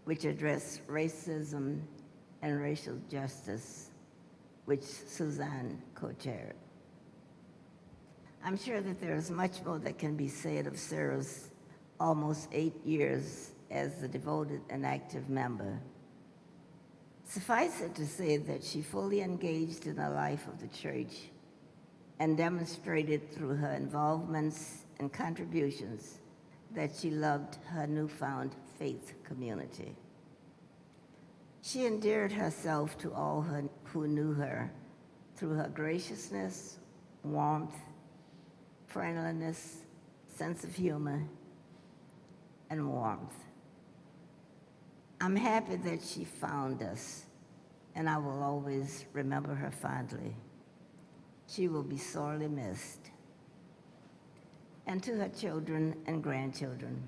G: which address racism and racial justice, which Suzanne co-chaired. I'm sure that there is much more that can be said of Sarah's almost 8 years as a devoted and active member. Suffice it to say that she fully engaged in the life of the church and demonstrated through her involvements and contributions that she loved her newfound faith community. She endeared herself to all who knew her through her graciousness, warmth, friendliness, sense of humor, and warmth. I'm happy that she found us, and I will always remember her fondly. She will be sorely missed. And to her children and grandchildren,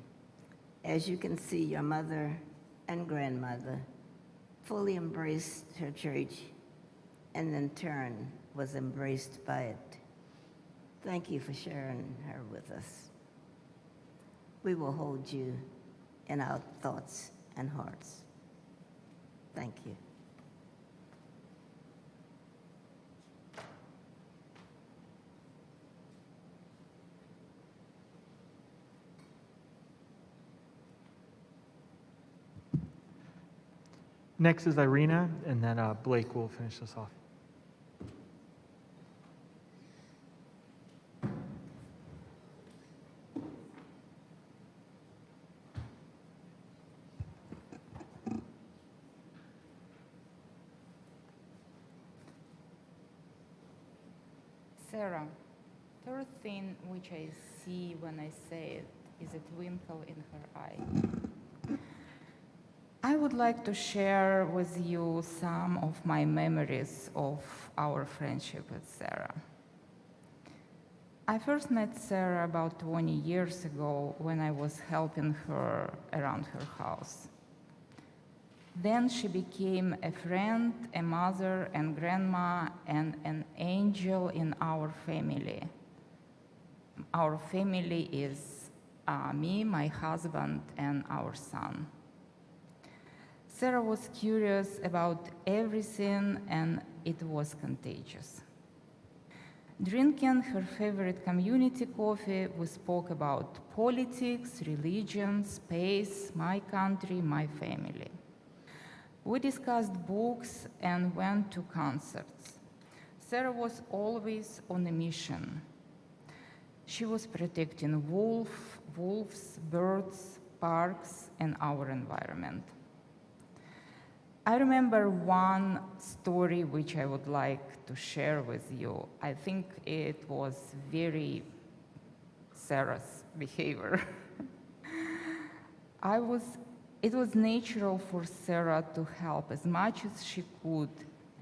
G: as you can see, your mother and grandmother fully embraced her church and in turn was embraced by it. Thank you for sharing her with us. We will hold you in our thoughts and hearts. Thank you.
A: Next is Irina, and then Blake will finish this off.
H: Sara, first thing which I see when I say it is a twinkle in her eye. I would like to share with you some of my memories of our friendship with Sara. I first met Sara about 20 years ago when I was helping her around her house. Then she became a friend, a mother and grandma, and an angel in our family. Our family is me, my husband, and our son. Sara was curious about everything, and it was contagious. Drinking her favorite community coffee, we spoke about politics, religion, space, my country, my family. We discussed books and went to concerts. Sara was always on a mission. She was protecting wolves, birds, parks, and our environment. I remember one story which I would like to share with you. I think it was very Sarah's behavior. It was natural for Sara to help as much as she could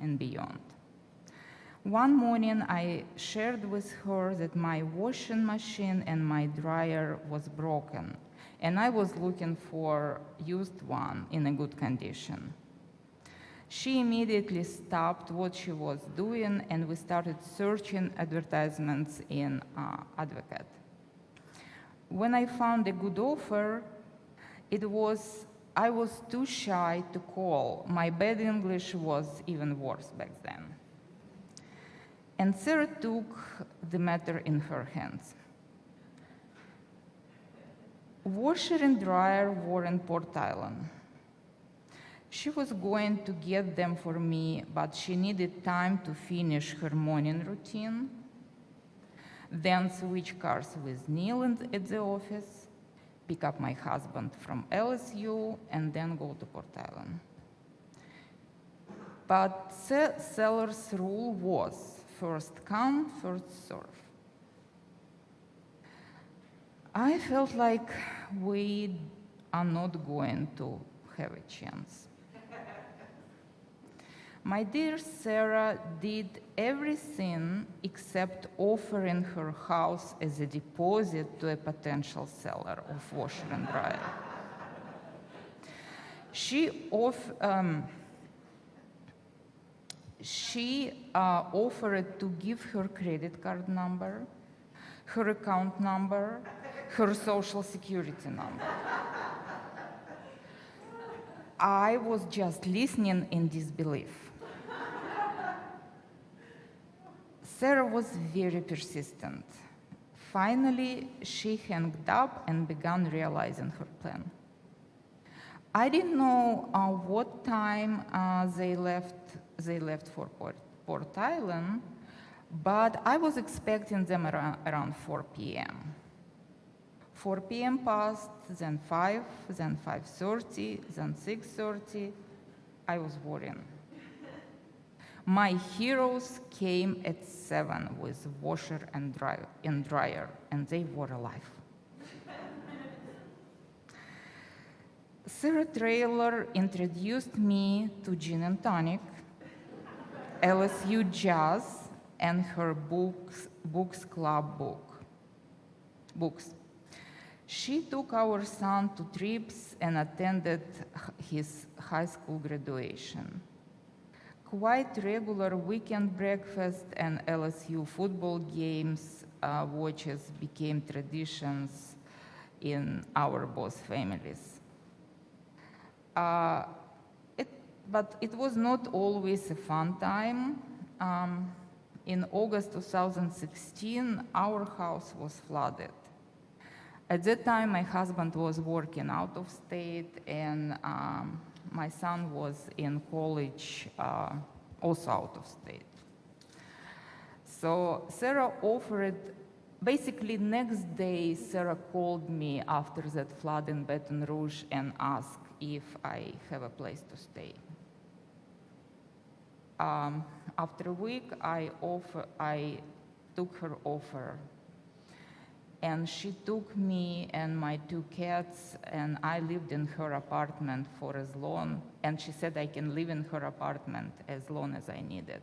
H: and beyond. One morning, I shared with her that my washing machine and my dryer was broken, and I was looking for used one in a good condition. She immediately stopped what she was doing, and we started searching advertisements in Advocate. When I found a good offer, I was too shy to call. My bad English was even worse back then. And Sara took the matter in her hands. Washer and dryer were in Port Island. She was going to get them for me, but she needed time to finish her morning routine, then switch cars with Neil at the office, pick up my husband from LSU, and then go to Port Island. But seller's rule was first come, first serve. I felt like we are not going to have a chance. My dear Sara did everything except offering her house as a deposit to a potential seller of washer and dryer. She offered to give her credit card number, her account number, her social security number. I was just listening in disbelief. Sara was very persistent. Finally, she hung up and began realizing her plan. I didn't know what time they left for Port Island, but I was expecting them around 4 p.m. 4 p.m. passed, then 5, then 5:30, then 6:30. I was worrying. My heroes came at 7 with washer and dryer, and they were alive. Sara Traylor introduced me to gin and tonic, LSU jazz, and her books club books. She took our son to trips and attended his high school graduation. Quite regular weekend breakfast and LSU football games watches became traditions in our both families. But it was not always a fun time. In August 2016, our house was flooded. At that time, my husband was working out of state, and my son was in college, also out of state. So Sara offered, basically next day, Sara called me after that flood in Baton Rouge and asked if I have a place to stay. After a week, I took her offer. And she took me and my 2 cats, and I lived in her apartment for as long, and she said I can live in her apartment as long as I needed.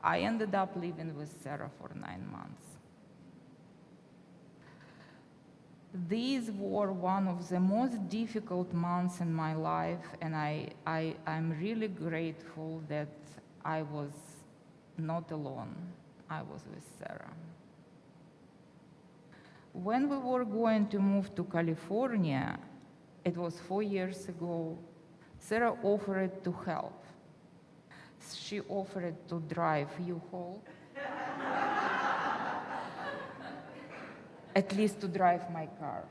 H: I ended up living with Sara for 9 months. These were one of the most difficult months in my life, and I'm really grateful that I was not alone. I was with Sara. When we were going to move to California, it was 4 years ago, Sara offered to help. She offered to drive U-Haul. at least to drive my car,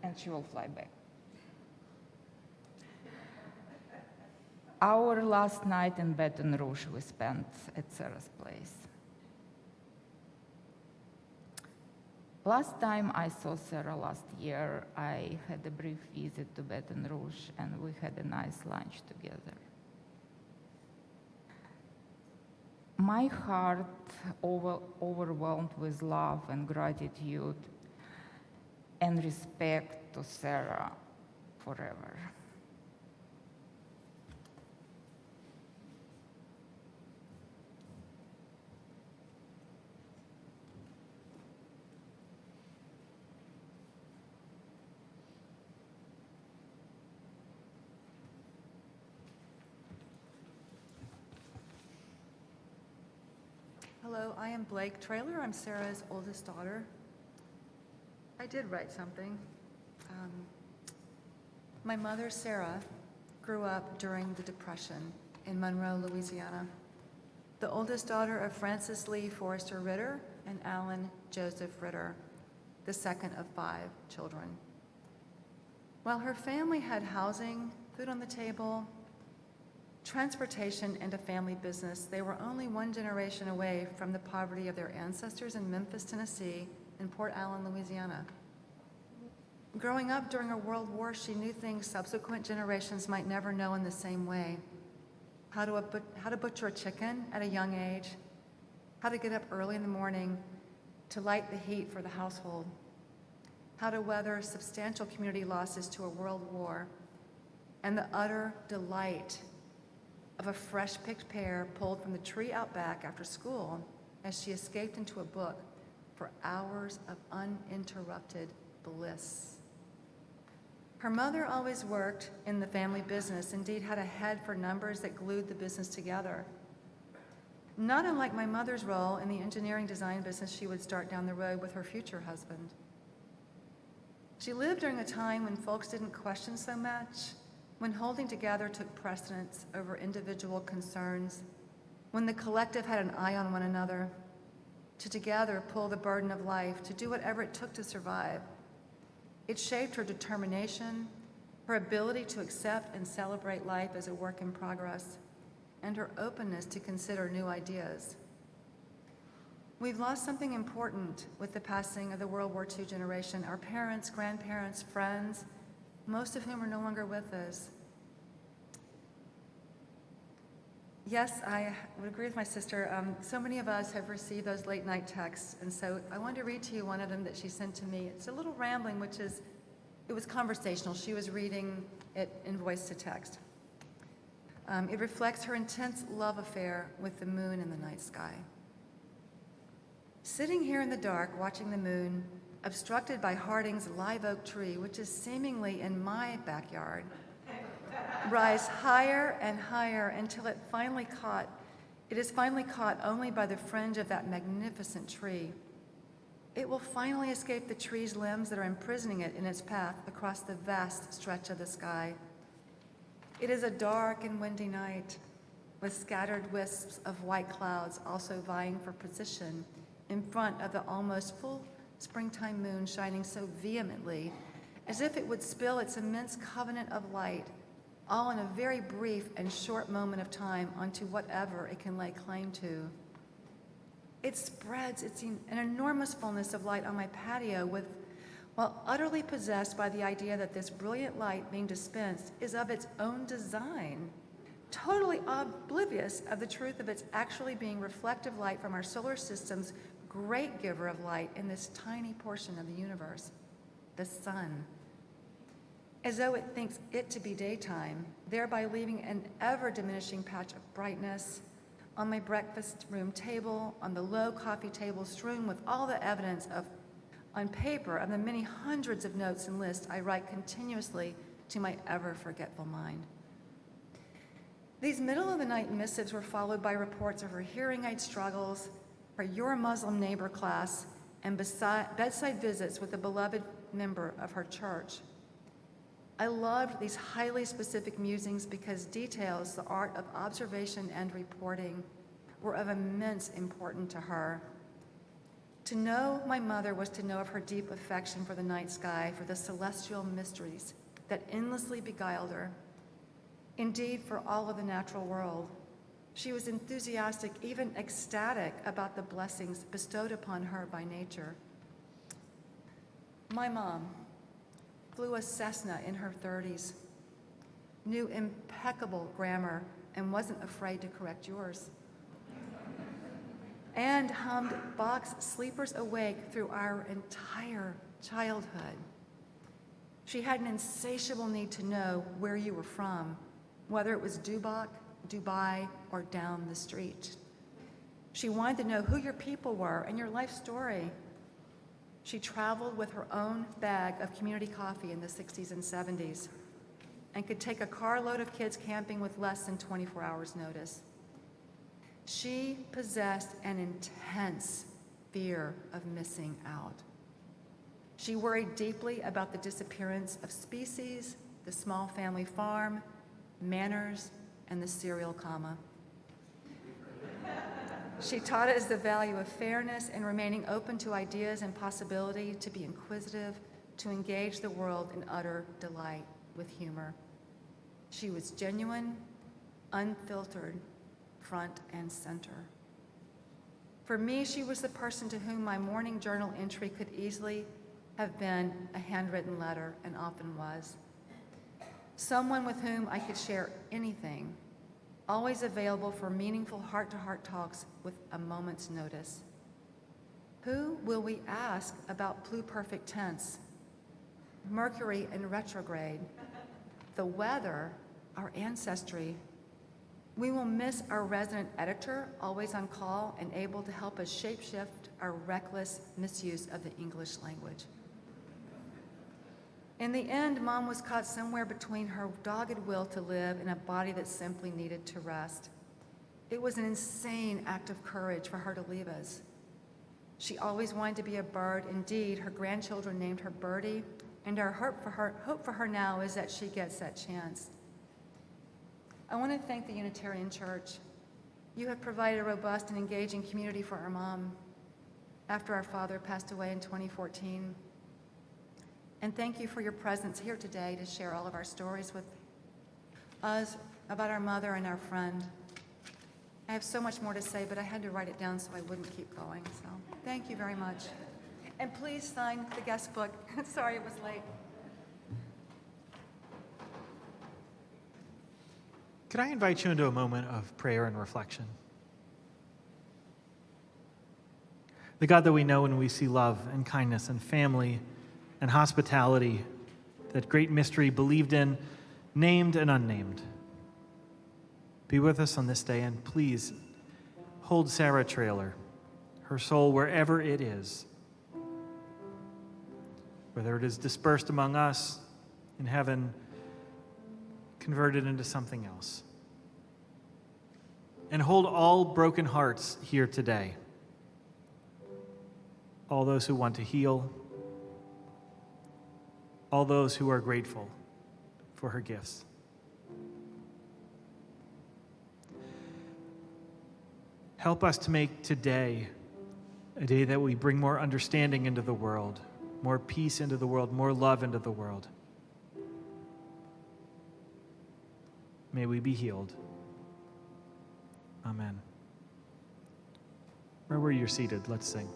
H: and she will fly back. Our last night in Baton Rouge we spent at Sara's place. Last time I saw Sara last year, I had a brief visit to Baton Rouge and we had a nice lunch together. My heart overwhelmed with love and gratitude and respect to Sara forever.
I: Hello, I am Blake Traylor. I'm Sara's oldest daughter. I did write something. My mother, Sara, grew up during the Depression in Monroe, Louisiana. The oldest daughter of Francis Lee Forrester Ritter and Alan Joseph Ritter, the second of 5 children. While her family had housing, food on the table, transportation, and a family business, they were only one generation away from the poverty of their ancestors in Memphis, Tennessee, and Port Allen, Louisiana. Growing up during a world war, she knew things subsequent generations might never know in the same way. How to butcher a chicken at a young age, how to get up early in the morning to light the heat for the household, how to weather substantial community losses to a world war, and the utter delight of a fresh-picked pear pulled from the tree out back after school as she escaped into a book for hours of uninterrupted bliss. Her mother always worked in the family business, indeed had a head for numbers that glued the business together. Not unlike my mother's role in the engineering design business she would start down the road with her future husband. She lived during a time when folks didn't question so much, when holding together took precedence over individual concerns, when the collective had an eye on one another, to together pull the burden of life, to do whatever it took to survive. It shaped her determination, her ability to accept and celebrate life as a work in progress, and her openness to consider new ideas. We've lost something important with the passing of the World War II generation, our parents, grandparents, friends, most of whom are no longer with us. Yes, I would agree with my sister. So many of us have received those late night texts, and so I wanted to read to you one of them that she sent to me. It's a little rambling, it was conversational. She was reading it in voice to text. It reflects her intense love affair with the moon in the night sky. Sitting here in the dark, watching the moon, obstructed by Harding's live oak tree, which is seemingly in my backyard, rise higher and higher until it is finally caught only by the fringe of that magnificent tree. It will finally escape the tree's limbs that are imprisoning it in its path across the vast stretch of the sky. It is a dark and windy night, with scattered wisps of white clouds also vying for position in front of the almost full springtime moon shining so vehemently, as if it would spill its immense covenant of light, all in a very brief and short moment of time, onto whatever it can lay claim to. It spreads an enormous fullness of light on my patio while utterly possessed by the idea that this brilliant light being dispensed is of its own design, totally oblivious of the truth of its actually being reflective light from our solar system's great giver of light in this tiny portion of the universe, the sun. As though it thinks it to be daytime, thereby leaving an ever-diminishing patch of brightness on my breakfast room table, on the low coffee table strewn with all the evidence on paper of the many hundreds of notes and lists I write continuously to my ever-forgetful mind. These middle-of-the-night missives were followed by reports of her hearing aid struggles, her You're a Muslim neighbor class, and bedside visits with a beloved member of her church. I loved these highly specific musings because details, the art of observation and reporting, were of immense importance to her. To know my mother was to know of her deep affection for the night sky, for the celestial mysteries that endlessly beguiled her. Indeed, for all of the natural world. She was enthusiastic, even ecstatic about the blessings bestowed upon her by nature. My mom flew a Cessna in her 30s, knew impeccable grammar, and wasn't afraid to correct yours, and hummed Bach's Sleepers Awake through our entire childhood. She had an insatiable need to know where you were from, whether it was Dubach, Dubai, or down the street. She wanted to know who your people were and your life story. She traveled with her own bag of community coffee in the 60s and 70s and could take a carload of kids camping with less than 24 hours notice. She possessed an intense fear of missing out. She worried deeply about the disappearance of species, the small family farm, manners, and the serial comma. She taught us the value of fairness and remaining open to ideas and possibility, to be inquisitive, to engage the world in utter delight with humor. She was genuine, unfiltered, front and center. For me, she was the person to whom my morning journal entry could easily have been a handwritten letter, and often was. Someone with whom I could share anything, always available for meaningful heart-to-heart talks with a moment's notice. Who will we ask about pluperfect tense, Mercury in retrograde, the weather, our ancestry? We will miss our resident editor, always on call and able to help us shapeshift our reckless misuse of the English language. In the end, Mom was caught somewhere between her dogged will to live and a body that simply needed to rest. It was an insane act of courage for her to leave us. She always wanted to be a bird. Indeed, her grandchildren named her Birdie, and our hope for her now is that she gets that chance. I want to thank the Unitarian Church. You have provided a robust and engaging community for our mom after our father passed away in 2014. And thank you for your presence here today to share all of our stories with us about our mother and our friend. I have so much more to say, but I had to write it down so I wouldn't keep going. So thank you very much. And please sign the guest book. Sorry it was late.
A: Could I invite you into a moment of prayer and reflection? The God that we know and we see love and kindness and family and hospitality, that great mystery believed in, named and unnamed. Be with us on this day, and please hold Sara Traylor, her soul wherever it is, whether it is dispersed among us in heaven, converted into something else. And hold all broken hearts here today, all those who want to heal, all those who are grateful for her gifts. Help us to make today a day that we bring more understanding into the world, more peace into the world, more love into the world. May we be healed. Amen. Wherever you're seated, let's sing.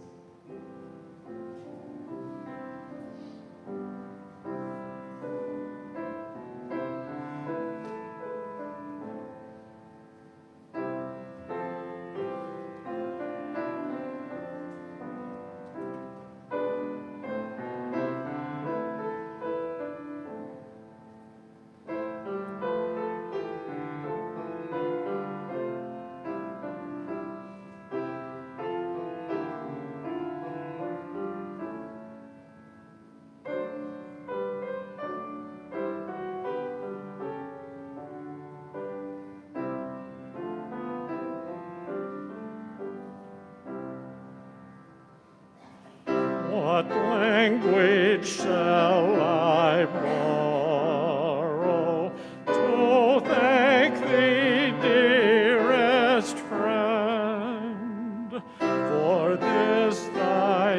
B: What language shall I borrow to thank thee, dearest friend, for this thy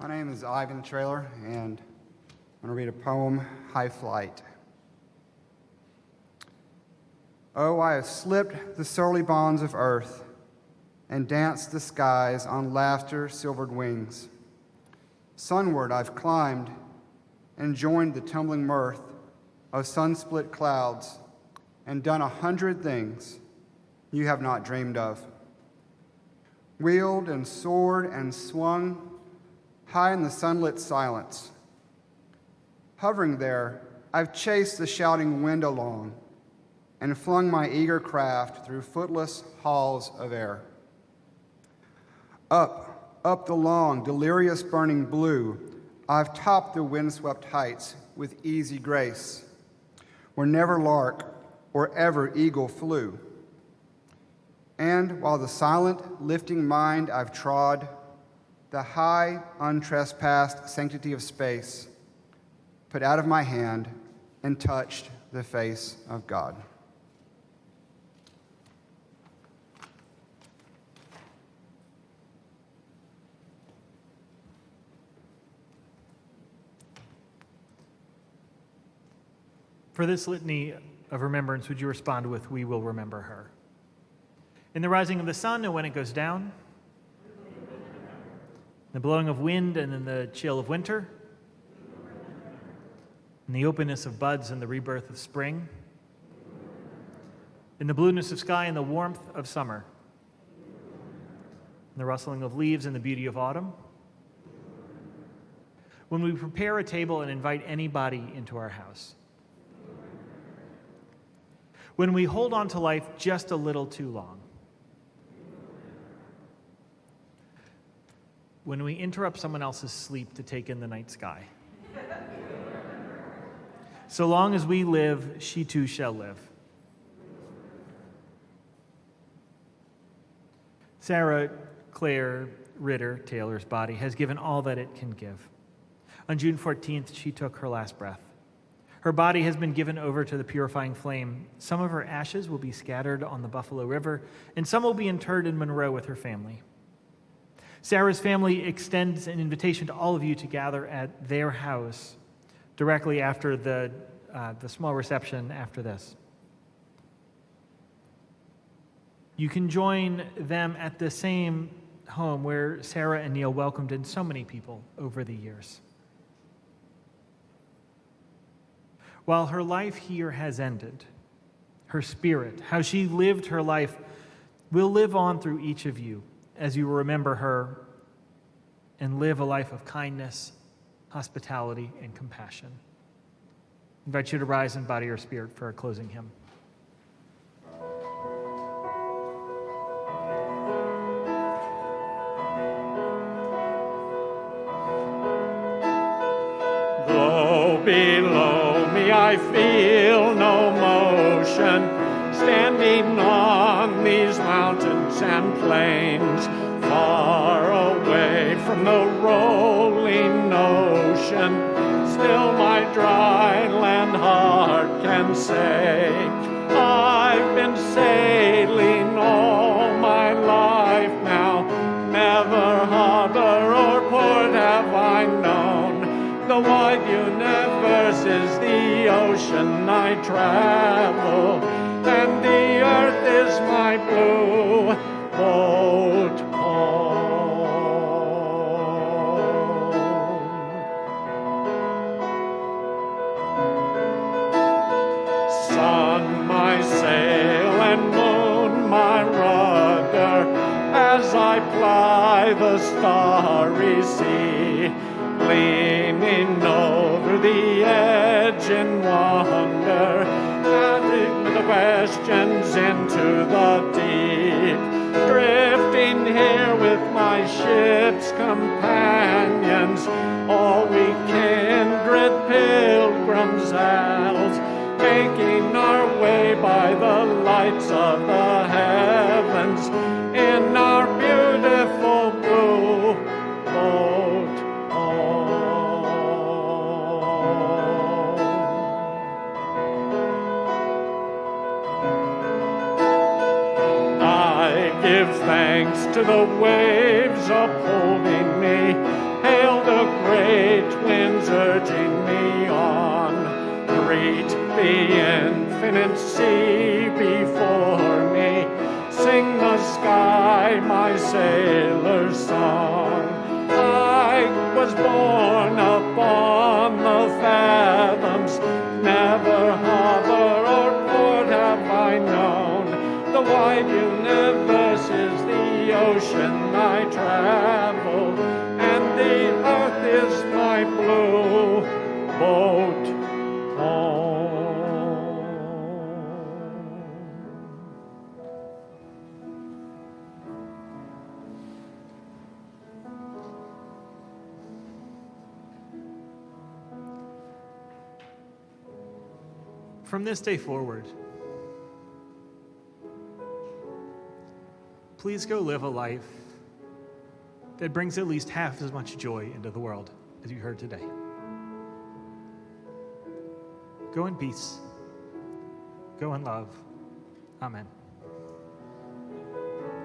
J: My name is Ivan Traylor, and I'm going to read a poem, High Flight. Oh, I have slipped the surly bonds of earth and danced the skies on laughter's silvered wings. Sunward I've climbed and joined the tumbling mirth of sun-split clouds and done 100 things you have not dreamed of. Wheeled and soared and swung high in the sunlit silence. Hovering there, I've chased the shouting wind along and flung my eager craft through footless halls of air. Up the long, delirious burning blue, I've topped the windswept heights with easy grace, where never lark or ever eagle flew. And while the silent, lifting mind I've trod, the high, untrespassed sanctity of space, put out of my hand and touched the face of God.
A: For this litany of remembrance, would you respond with, "We will remember her"? In the rising of the sun and when it goes down, in the blowing of wind and in the chill of winter, in the openness of buds and the rebirth of spring, in the blueness of sky and the warmth of summer, in the rustling of leaves and the beauty of autumn, when we prepare a table and invite anybody into our house, when we hold on to life just a little too long, when we interrupt someone else's sleep to take in the night sky. So long as we live, she too shall live. Sara Claire Ritter Taylor's body has given all that it can give. On June 14th, she took her last breath. Her body has been given over to the purifying flame. Some of her ashes will be scattered on the Buffalo River, and some will be interred in Monroe with her family. Sara's family extends an invitation to all of you to gather at their house directly after the small reception after this. You can join them at the same home where Sara and Neil welcomed in so many people over the years. While her life here has ended, her spirit, how she lived her life, will live on through each of you as you remember her and live a life of kindness, hospitality, and compassion. I invite you to rise in body or spirit for our closing hymn.
B: Though below me I feel no motion, standing on these mountains and plains, far away from the rolling ocean, still my dry land heart can say, I've been sailing all my life now, never harbor or port have I known. The wide universe is the ocean I travel, and the earth is my blue boat home. Sun, my sail, and moon, my rudder, as I ply the starry sea, leaning over the edge in wonder, adding the questions into the deep, drifting here with my ship's companions, all we kindred pilgrims else, making our way by the lights of the heavens in our beautiful blue boat home. I give thanks to the waves upholding me, hail the great winds urging me on. Great the infinite sea before me. Sing the sky my sailor's song. I was born upon the fathoms, never harbor or port have I known. The wide universe is the ocean I travel, and the earth is my blue boat home.
A: From this day forward, please go live a life that brings at least half as much joy into the world as you heard today. Go in peace. Go in love. Amen.